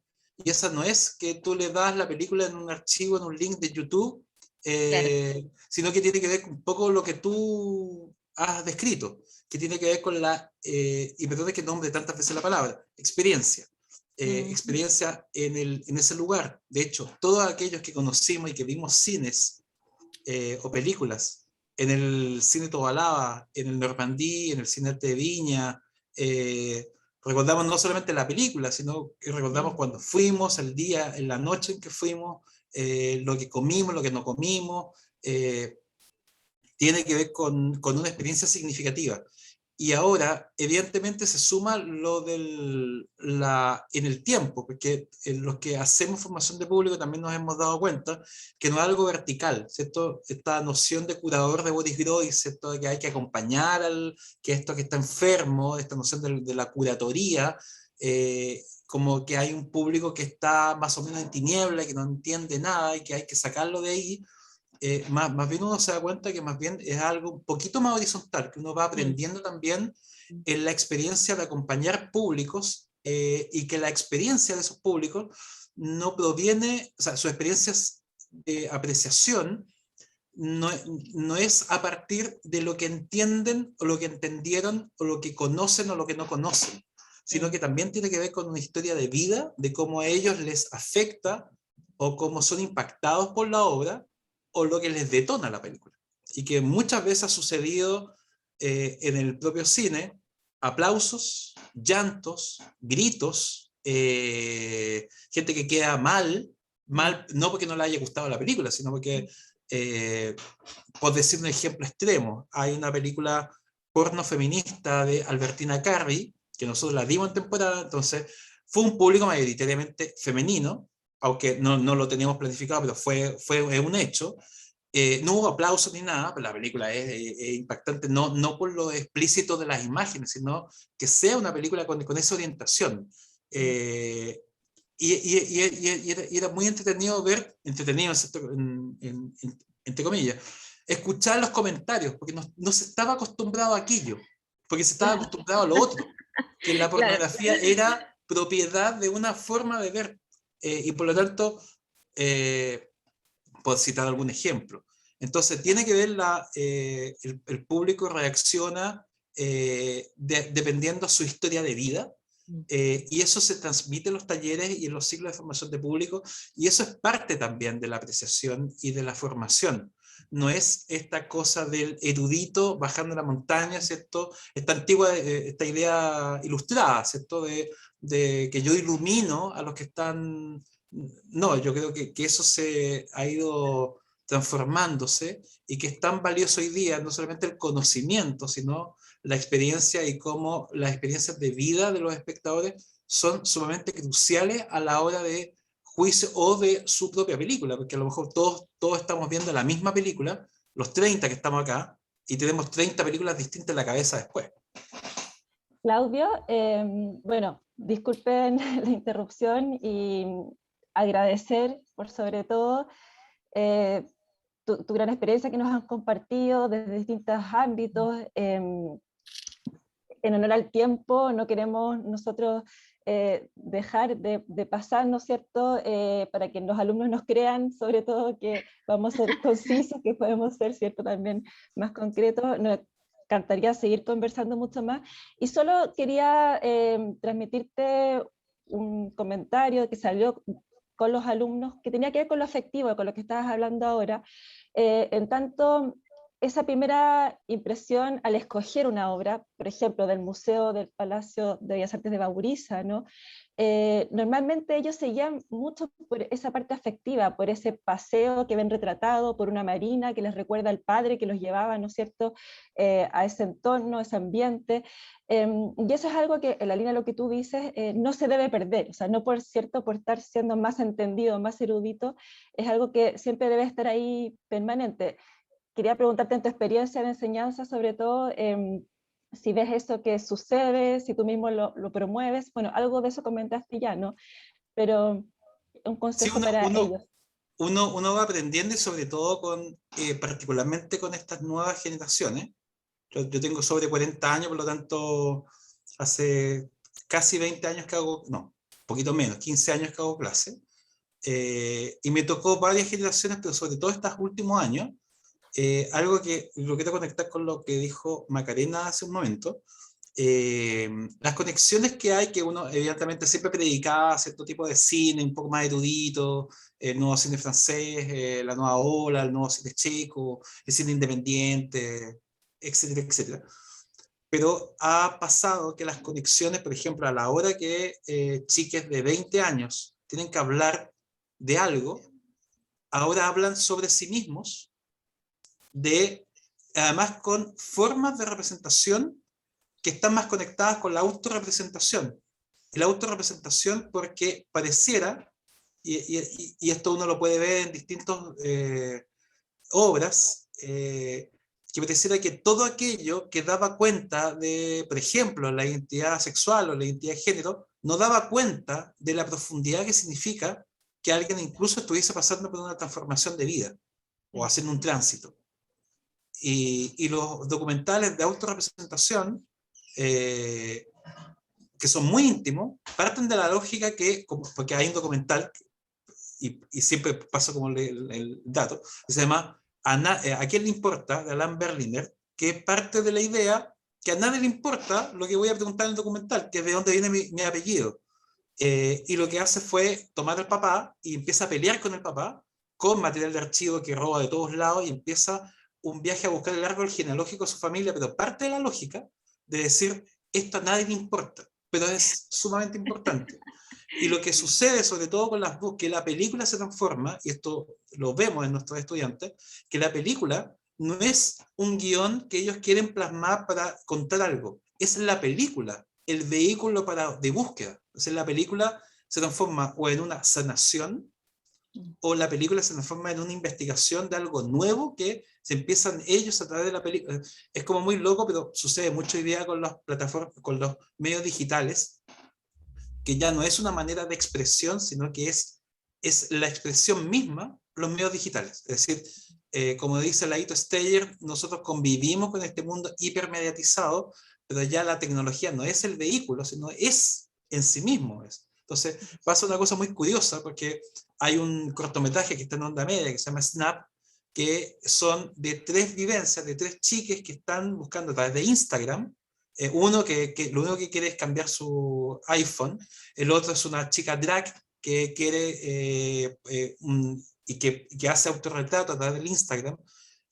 S3: Y esa no es que tú le das la película en un archivo, en un link de YouTube,
S4: Claro.
S3: sino que tiene que ver con un poco lo que tú has descrito, que tiene que ver con la, y perdón que nombre tantas veces la palabra, experiencia. Experiencia en ese lugar. De hecho, todos aquellos que conocimos y que vimos cines o películas en el cine Tobalaba, en el Normandí, en el cine Arte de Viña, recordamos no solamente la película, sino que recordamos cuando fuimos, el día, en la noche en que fuimos, lo que comimos, lo que no comimos, tiene que ver con una experiencia significativa. Y ahora, evidentemente, se suma lo en el tiempo, porque en los que hacemos formación de público también nos hemos dado cuenta que no es algo vertical, ¿cierto? Esta noción de curador de Boris Groys, ¿cierto? De que hay que acompañar que esto que está enfermo, esta noción de la curatoría, como que hay un público que está más o menos en tiniebla, que no entiende nada y que hay que sacarlo de ahí. Más bien uno se da cuenta que más bien es algo un poquito más horizontal, que uno va aprendiendo también en la experiencia de acompañar públicos y que la experiencia de esos públicos no proviene, o sea, sus experiencias de apreciación no, no es a partir de lo que entienden o lo que entendieron o lo que conocen o lo que no conocen, sino que también tiene que ver con una historia de vida, de cómo a ellos les afecta o cómo son impactados por la obra o lo que les detona la película. Y que muchas veces ha sucedido en el propio cine, aplausos, llantos, gritos, gente que queda mal, no porque no le haya gustado la película, sino porque, por decir un ejemplo extremo, hay una película porno feminista de Albertina Carri, que nosotros la dimos en temporada, entonces fue un público mayoritariamente femenino, aunque no lo teníamos planificado, pero fue un hecho. No hubo aplausos ni nada, pero la película es impactante, no por lo explícito de las imágenes, sino que sea una película con esa orientación. Y era muy entretenido ver, entretenido entre comillas, escuchar los comentarios, porque no se estaba acostumbrado a aquello, porque se estaba acostumbrado a lo otro, que la pornografía era propiedad de una forma de ver, y por lo tanto, por citar algún ejemplo. Entonces, tiene que ver el público reacciona dependiendo de su historia de vida, y eso se transmite en los talleres y en los ciclos de formación de público, y eso es parte también de la apreciación y de la formación. No es esta cosa del erudito bajando la montaña, ¿cierto? Esta antigua, esta idea ilustrada, ¿cierto? De que yo ilumino a los que están. No, yo creo que eso se ha ido transformándose y que es tan valioso hoy día, no solamente el conocimiento, sino la experiencia y cómo las experiencias de vida de los espectadores son sumamente cruciales a la hora de juicio o de su propia película, porque a lo mejor todos estamos viendo la misma película, los 30 que estamos acá, y tenemos 30 películas distintas en la cabeza después.
S1: Claudio, bueno, disculpen la interrupción y agradecer por sobre todo tu gran experiencia que nos han compartido desde distintos ámbitos. En honor al tiempo, no queremos nosotros dejar de pasar, ¿no es cierto?, para que los alumnos nos crean, sobre todo que vamos a ser concisos, que podemos ser, ¿cierto?, también más concretos. Nos encantaría seguir conversando mucho más. Y solo quería transmitirte un comentario que salió con los alumnos, que tenía que ver con lo afectivo, con lo que estabas hablando ahora. En tanto, esa primera impresión al escoger una obra, por ejemplo, del Museo del Palacio de Bellas Artes de Bauriza, ¿no? Normalmente ellos se guían mucho por esa parte afectiva, por ese paseo que ven retratado, por una marina que les recuerda al padre que los llevaba, ¿no es cierto?, a ese entorno, a ese ambiente. Y eso es algo que, en la línea de lo que tú dices, no se debe perder. O sea, no por cierto, por estar siendo más entendido, más erudito, es algo que siempre debe estar ahí permanente. Quería preguntarte en tu experiencia de enseñanza, sobre todo, si ves eso que sucede, si tú mismo lo promueves. Bueno, algo de eso comentaste ya, ¿no? Pero un
S3: Sí,
S1: consejo para ellos.
S3: uno va aprendiendo y sobre todo particularmente con estas nuevas generaciones, Yo tengo sobre 40 años, por lo tanto, hace casi 20 años que hago, no, un poquito menos, 15 años que hago clase. Y me tocó varias generaciones, pero sobre todo estos últimos años, algo que lo quiero conectar con lo que dijo Macarena hace un momento. Las conexiones que hay, que uno evidentemente siempre predicaba cierto tipo de cine, un poco más erudito, el nuevo cine francés, la nueva ola, el nuevo cine checo, el cine independiente, etcétera, etcétera. Pero ha pasado que las conexiones, por ejemplo, a la hora que chiques de 20 años tienen que hablar de algo, ahora hablan sobre sí mismos, además con formas de representación que están más conectadas con la autorrepresentación. Y la autorrepresentación porque pareciera, y esto uno lo puede ver en distintas obras, que pareciera que todo aquello que daba cuenta de, por ejemplo, la identidad sexual o la identidad de género, no daba cuenta de la profundidad que significa que alguien incluso estuviese pasando por una transformación de vida o haciendo un tránsito. Y los documentales de autorrepresentación, que son muy íntimos, parten de la lógica que, porque hay un documental, y siempre pasa como el dato, que se llama ¿A quién le importa?, de Alain Berliner, que parte de la idea que a nadie le importa lo que voy a preguntar en el documental, que es de dónde viene mi apellido. Y lo que hace fue tomar al papá y empieza a pelear con el papá, con material de archivo que roba de todos lados, y empieza un viaje a buscar el árbol genealógico de su familia, pero parte de la lógica de decir, esto a nadie le importa, pero es sumamente importante. Y lo que sucede, sobre todo con las que la película se transforma, y esto lo vemos en nuestros estudiantes, que la película no es un guión que ellos quieren plasmar para contar algo, es la película, el vehículo de búsqueda. O sea, la película se transforma o en una sanación, o la película se transforma en una investigación de algo nuevo que se empiezan ellos a través de la película. Es como muy loco, pero sucede mucho hoy día con las plataformas, con los medios digitales, que ya no es una manera de expresión, sino que es la expresión misma, los medios digitales. Es decir, como dice Laito Steyer, nosotros convivimos con este mundo hipermediatizado, pero ya la tecnología no es el vehículo, sino es en sí mismo. Entonces pasa una cosa muy curiosa, porque hay un cortometraje que está en Onda Media, que se llama Snap, que son de 3 vivencias, de 3 chiques que están buscando a través de Instagram. Uno que lo único que quiere es cambiar su iPhone, el otro es una chica drag que quiere y que hace autorretrato a través del Instagram,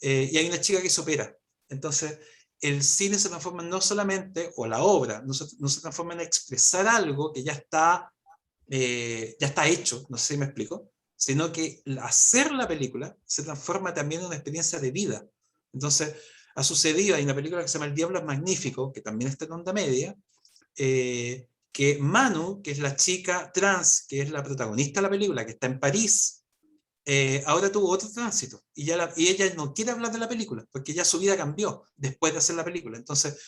S3: y hay una chica que se opera. Entonces el cine se transforma no solamente, o la obra, no se transforma en expresar algo que ya está hecho, no sé si me explico, sino que hacer la película se transforma también en una experiencia de vida. Entonces ha sucedido, hay una película que se llama El Diablo es Magnífico, que también está en Onda Media, que Manu, que es la chica trans, que es la protagonista de la película, que está en París, ahora tuvo otro tránsito, y ella no quiere hablar de la película, porque ya su vida cambió después de hacer la película. Entonces,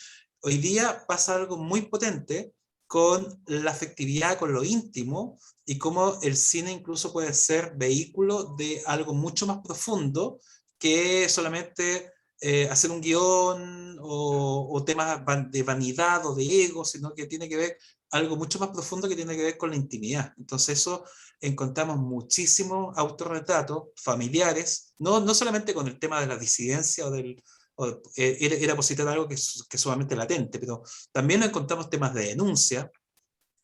S3: hoy día pasa algo muy potente con la afectividad, con lo íntimo, y cómo el cine incluso puede ser vehículo de algo mucho más profundo que solamente hacer un guión o temas de vanidad o de ego, sino que tiene que ver algo mucho más profundo que tiene que ver con la intimidad. Entonces eso encontramos muchísimos autorretratos familiares, no solamente con el tema de la disidencia era por citar algo que es sumamente latente, pero también encontramos temas de denuncia,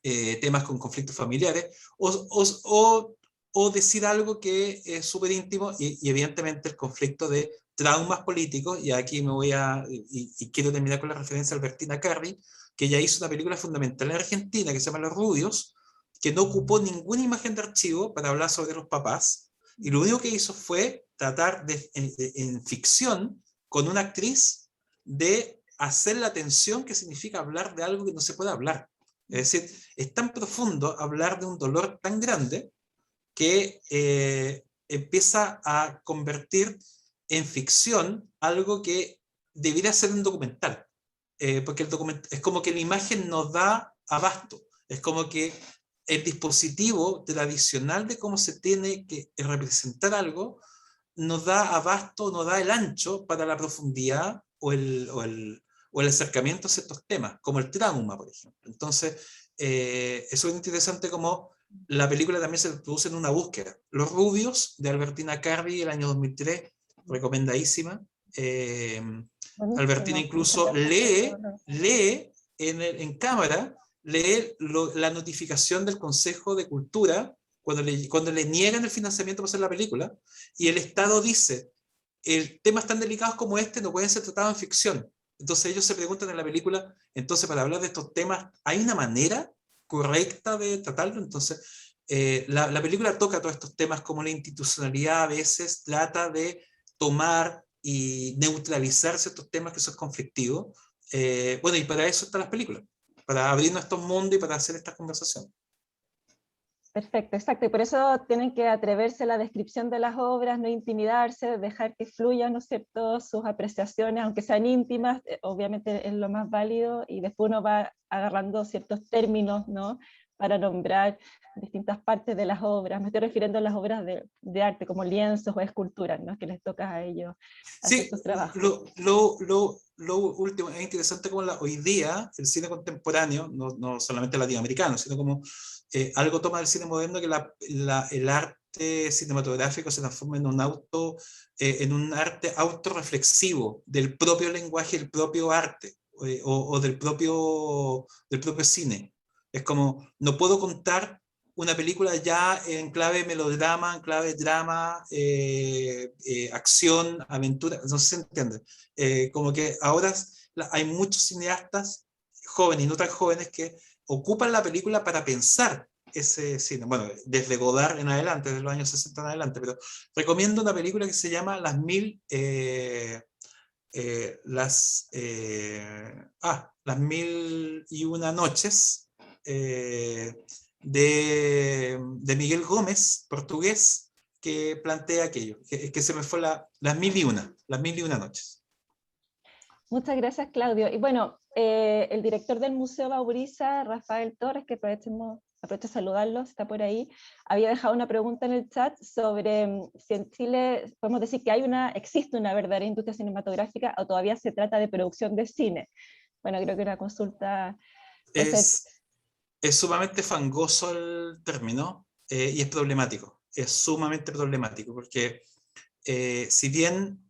S3: temas con conflictos familiares, o decir algo que es súper íntimo, y evidentemente el conflicto de traumas políticos, y aquí me voy y quiero terminar con la referencia a Albertina Carri, que ella hizo una película fundamental en Argentina que se llama Los Rubios, que no ocupó ninguna imagen de archivo para hablar sobre los papás, y lo único que hizo fue tratar en ficción, con una actriz, de hacer la tensión que significa hablar de algo que no se puede hablar. Es decir, es tan profundo hablar de un dolor tan grande que empieza a convertir en ficción algo que debería ser un documental, porque el es como que la imagen nos da abasto, es como que el dispositivo tradicional de cómo se tiene que representar algo nos da abasto, nos da el ancho para la profundidad o el acercamiento a ciertos temas, como el trauma, por ejemplo. Entonces, es muy interesante como la película también se produce en una búsqueda. Los rubios, de Albertina Carri, el año 2003, recomendadísima. Albertina
S1: Buenísimo.
S3: incluso lee en cámara, lee la notificación del Consejo de Cultura cuando le niegan el financiamiento para hacer la película, y el Estado dice, temas tan delicados como este no pueden ser tratados en ficción. Entonces ellos se preguntan en la película, entonces para hablar de estos temas, ¿hay una manera correcta de tratarlo? Entonces, la película toca todos estos temas, como la institucionalidad a veces trata de tomar y neutralizar ciertos temas que son conflictivos. Bueno, y para eso están las películas, para abrirnos estos mundos y para hacer estas conversaciones.
S1: Perfecto, exacto. Y por eso tienen que atreverse a la descripción de las obras, no intimidarse, dejar que fluyan, ¿no es cierto?, sus apreciaciones, aunque sean íntimas, obviamente es lo más válido, y después uno va agarrando ciertos términos, ¿no?, para nombrar distintas partes de las obras. Me estoy refiriendo a las obras de arte, como lienzos o esculturas, ¿no?, que les toca a ellos hacer
S3: Sí,
S1: sus trabajos.
S3: lo último, es interesante como hoy día el cine contemporáneo, no solamente latinoamericano, sino como algo toma del cine moderno, que el arte cinematográfico se transforma en un arte autorreflexivo del propio lenguaje, el propio arte, o del propio cine. Es como, no puedo contar una película ya en clave melodrama, en clave drama, acción, aventura, no sé si se entiende. Como que ahora hay muchos cineastas jóvenes y no tan jóvenes que ocupan la película para pensar ese cine. Bueno, desde Godard en adelante, desde los años 60 en adelante, pero recomiendo una película que se llama Las Mil y Una Noches, de Miguel Gómez, portugués, que plantea aquello, que se me fue las mil y una noches.
S1: Muchas gracias, Claudio. Y bueno, el director del Museo Bauriza, Rafael Torres, que aprovecho de saludarlo, está por ahí, había dejado una pregunta en el chat sobre si en Chile podemos decir que existe una verdadera industria cinematográfica o todavía se trata de producción de cine. Bueno, creo que una consulta...
S3: Es sumamente fangoso el término, y es problemático, es sumamente problemático, porque si bien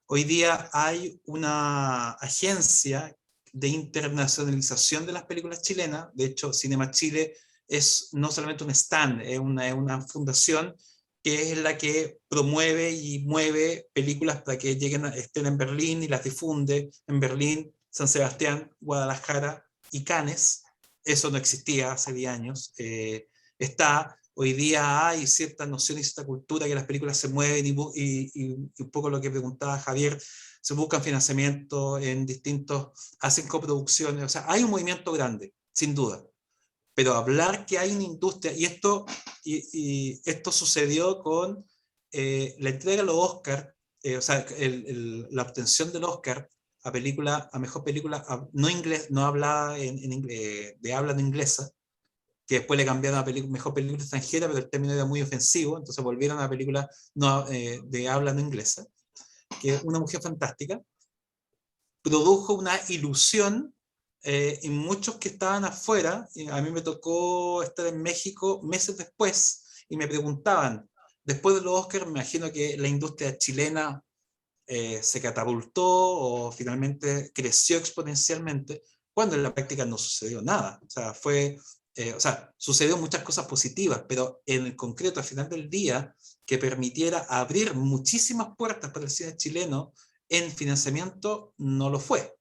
S3: hoy día hay una agencia de internacionalización de las películas chilenas, de hecho Cinema Chile es no solamente un stand, es una fundación que es la que promueve y mueve películas para que estén en Berlín y las difunde en Berlín, San Sebastián, Guadalajara y Cannes. Eso no existía hace 10 años. Hoy día hay cierta noción y cierta cultura que las películas se mueven, y un poco lo que preguntaba Javier, se buscan financiamiento en hacen coproducciones, o sea, hay un movimiento grande, sin duda, pero hablar que hay una industria, y esto sucedió con la entrega de los Oscar, o sea, la obtención del Oscar a mejor película no hablada de habla no inglesa, que después le cambiaron a mejor película extranjera, pero el término era muy ofensivo, entonces volvieron a la película de habla no inglesa, que es Una mujer fantástica. Produjo una ilusión en muchos que estaban afuera. A mí me tocó estar en México meses después, y me preguntaban, después de los Oscars, me imagino que la industria chilena se catapultó o finalmente creció exponencialmente, cuando en la práctica no sucedió nada. O sea, sucedió muchas cosas positivas, pero en el concreto, al final del día, que permitiera abrir muchísimas puertas para el cine chileno en financiamiento, no lo fue.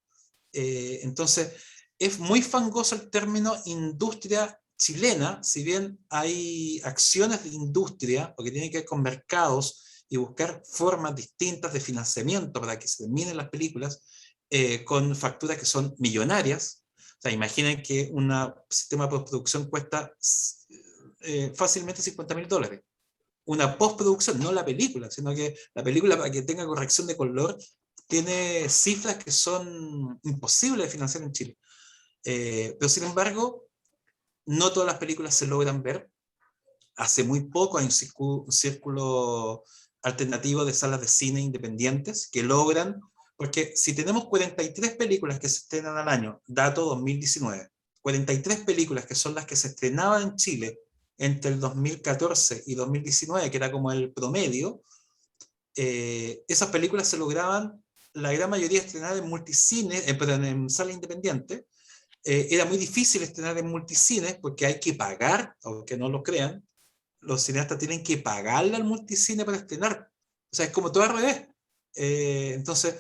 S3: Entonces, es muy fangoso el término industria chilena, si bien hay acciones de industria, o que tienen que ver con mercados y buscar formas distintas de financiamiento para que se terminen las películas, con facturas que son millonarias. O sea, imaginen que un sistema de postproducción cuesta fácilmente $50.000. Una postproducción, no la película, sino que la película, para que tenga corrección de color, tiene cifras que son imposibles de financiar en Chile. Pero sin embargo, no todas las películas se logran ver. Hace muy poco hay un círculo alternativo de salas de cine independientes que logran, porque si tenemos 43 películas que se estrenan al año, dato 2019, 43 películas que son las que se estrenaban en Chile entre el 2014 y 2019, que era como el promedio, esas películas se lograban, la gran mayoría estrenar en multicine, perdón, en sala independiente. Era muy difícil estrenar en multicines porque hay que pagar, aunque no lo crean, los cineastas tienen que pagarle al multicine para estrenar. O sea, es como todo al revés. Entonces,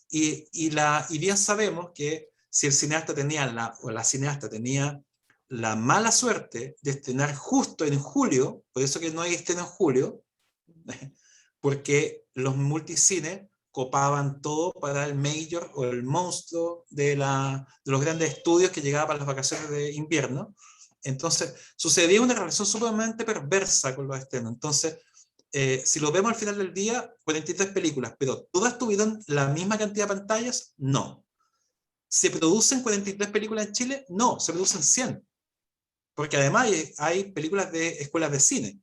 S3: y bien sabemos que si el cineasta tenía, o la cineasta tenía la mala suerte de estrenar justo en julio, por eso que no hay estreno en julio, porque los multicines copaban todo para el major o el monstruo de los grandes estudios que llegaba para las vacaciones de invierno. Entonces, sucedía una relación sumamente perversa con los estrenos. Entonces, si lo vemos al final del día, 43 películas, pero ¿todas tuvieron la misma cantidad de pantallas? No. ¿Se producen 43 películas en Chile? No, se producen 100. Porque además hay películas de escuelas de cine.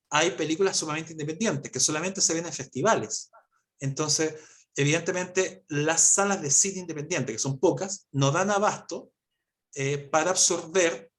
S3: Hay películas sumamente independientes que solamente se ven en festivales. Entonces, evidentemente, las salas de cine independiente, que son pocas, no dan abasto para absorber.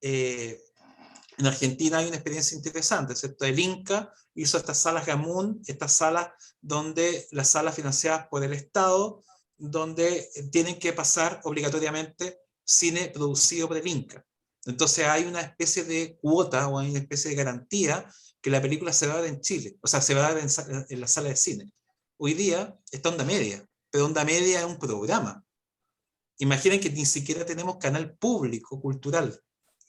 S3: En Argentina hay una experiencia interesante, ¿cierto? El Inca hizo estas salas Gamun, estas salas donde las salas financiadas por el Estado, donde tienen que pasar obligatoriamente cine producido por el Inca. Entonces hay una especie de cuota o hay una especie de garantía que la película se va a dar en Chile, o sea, se va a dar en la sala de cine. Hoy día está Onda Media, pero Onda Media es un programa. Imaginen que ni siquiera tenemos canal público cultural.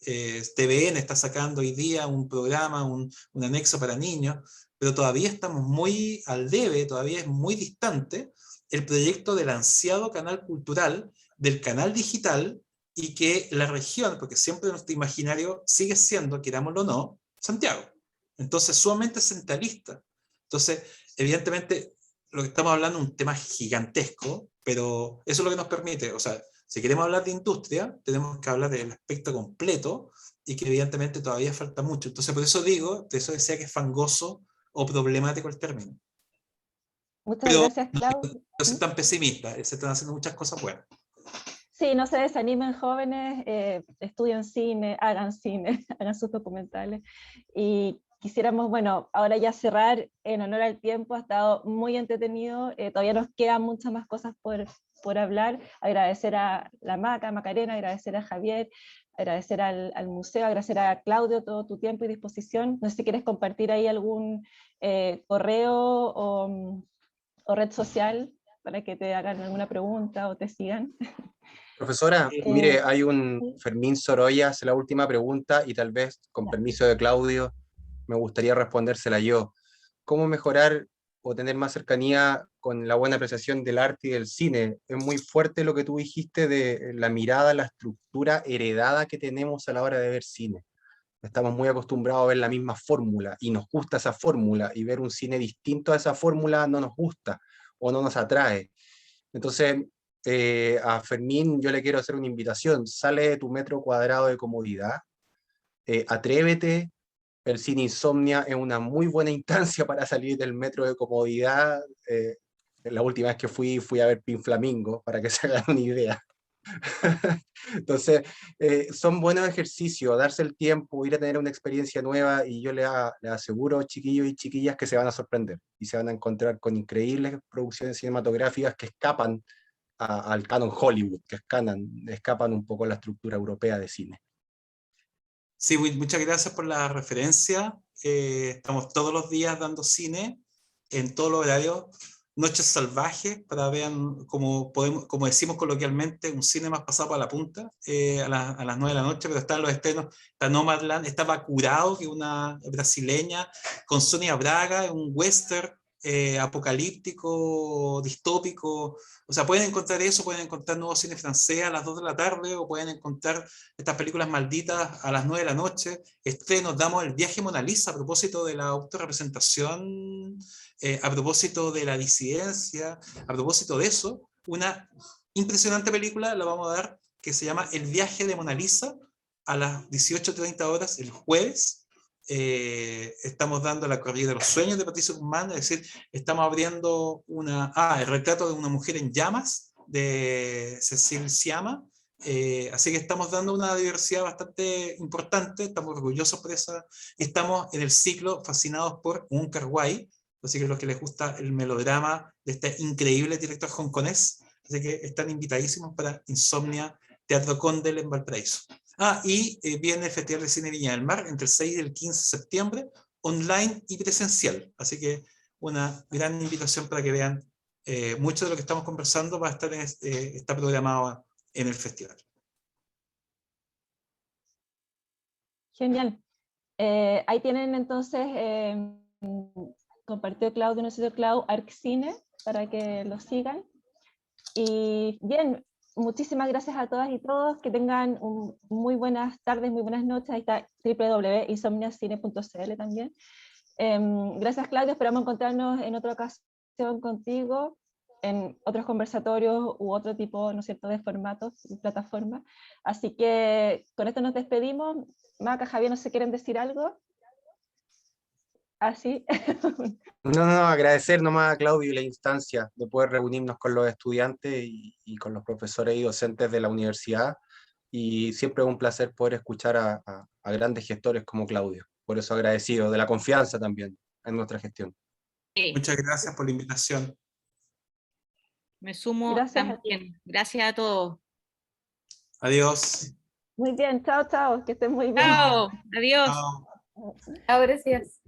S3: TVN está sacando hoy día un programa, un anexo para niños, pero todavía estamos muy al debe, todavía es muy distante el proyecto del ansiado canal cultural, del canal digital, y que la región, porque siempre nuestro imaginario sigue siendo, querámoslo o no, Santiago. Entonces, sumamente centralista. Entonces, evidentemente, lo que estamos hablando es un tema gigantesco, pero eso es lo que nos permite, o sea, si queremos hablar de industria, tenemos que hablar del aspecto completo y que evidentemente todavía falta mucho. Entonces, por eso digo, por eso decía que es fangoso o problemático el término.
S1: Muchas
S3: Pero
S1: gracias, Clau.
S3: no soy tan pesimista, se están haciendo muchas cosas buenas.
S1: Sí, no se desanimen, jóvenes, estudien cine, hagan hagan sus documentales. Y quisiéramos, bueno, ahora ya cerrar en honor al tiempo, ha estado muy entretenido, todavía nos quedan muchas más cosas por hablar. Agradecer a la Macarena, agradecer a Javier, agradecer al museo, agradecer a Claudio todo tu tiempo y disposición. No sé si quieres compartir ahí algún correo o red social para que te hagan alguna pregunta o te sigan.
S2: Profesora, mire, hay un Fermín Sorolla, hace la última pregunta y tal vez, con permiso de Claudio, me gustaría respondérsela yo. ¿Cómo mejorar o tener más cercanía con la buena apreciación del arte y del cine? Es muy fuerte lo que tú dijiste de la mirada, la estructura heredada que tenemos a la hora de ver cine. Estamos muy acostumbrados a ver la misma fórmula y nos gusta esa fórmula, y ver un cine distinto a esa fórmula no nos gusta o no nos atrae. Entonces, a Fermín yo le quiero hacer una invitación: sale de tu metro cuadrado de comodidad, atrévete. El cine Insomnia es una muy buena instancia para salir del metro de comodidad. La última vez que fui a ver Pin Flamingo, para que se hagan una idea. Entonces, son buenos ejercicios, darse el tiempo, ir a tener una experiencia nueva, y yo le aseguro, chiquillos y chiquillas, que se van a sorprender y se van a encontrar con increíbles producciones cinematográficas que escapan al canon Hollywood, que escapan un poco a la estructura europea de cine.
S3: Sí, muchas gracias por la referencia. Estamos todos los días dando cine en todos los horarios. Noches salvajes, para vean, como decimos coloquialmente, un cine más pasado para la punta, a las 9 de la noche, pero están los estrenos. Está Nomadland, está Bacurao, que es una brasileña, con Sonia Braga, un western apocalíptico, distópico. O sea, pueden encontrar eso, pueden encontrar nuevo cine francés a las 2 de la tarde, o pueden encontrar estas películas malditas a las 9 de la noche. Nos damos el viaje Mona Lisa a propósito de la autorrepresentación, a propósito de la disidencia, a propósito de eso. Una impresionante película la vamos a dar, que se llama El viaje de Mona Lisa, a las 18:30 horas el jueves, estamos dando la corrida de los sueños de Patricio Guzmán, es decir, estamos abriendo el retrato de una mujer en llamas de Cecil Sciamma. Así que estamos dando una diversidad bastante importante, estamos orgullosos por esa, y estamos en el ciclo fascinados por Un Kar-wai, así que los que les gusta el melodrama de este increíble director hongkonés, así que están invitadísimos para Insomnia Teatro Condel en Valparaíso. Y viene el Festival de Cine Viña del Mar entre el 6 y el 15 de septiembre, online y presencial, así que una gran invitación para que vean mucho de lo que estamos conversando va a estar está programado en el festival.
S1: Genial. Ahí tienen entonces, compartió Claudio, no sé si Clau, ArcCine, para que lo sigan. Y bien, muchísimas gracias a todas y todos, que tengan muy buenas tardes, muy buenas noches. Ahí está www.insomniacine.cl también. Gracias, Claudio, esperamos encontrarnos en otra ocasión contigo, en otros conversatorios u otro tipo, ¿no es cierto?, de formatos y plataformas. Así que con esto nos despedimos. Maca, Javier, ¿no se quieren decir algo? ¿Así?
S2: No, agradecer nomás a Claudio y la instancia de poder reunirnos con los estudiantes y con los profesores y docentes de la universidad, y siempre es un placer poder escuchar a grandes gestores como Claudio. Por eso agradecido de la confianza también en nuestra gestión.
S3: Muchas gracias por la invitación.
S4: Me sumo
S1: Gracias.
S4: también. Gracias a todos.
S3: Adiós.
S1: Muy bien, chao, chao, que estén muy bien.
S4: Chao, adiós.
S3: Chao.
S5: Chao, gracias.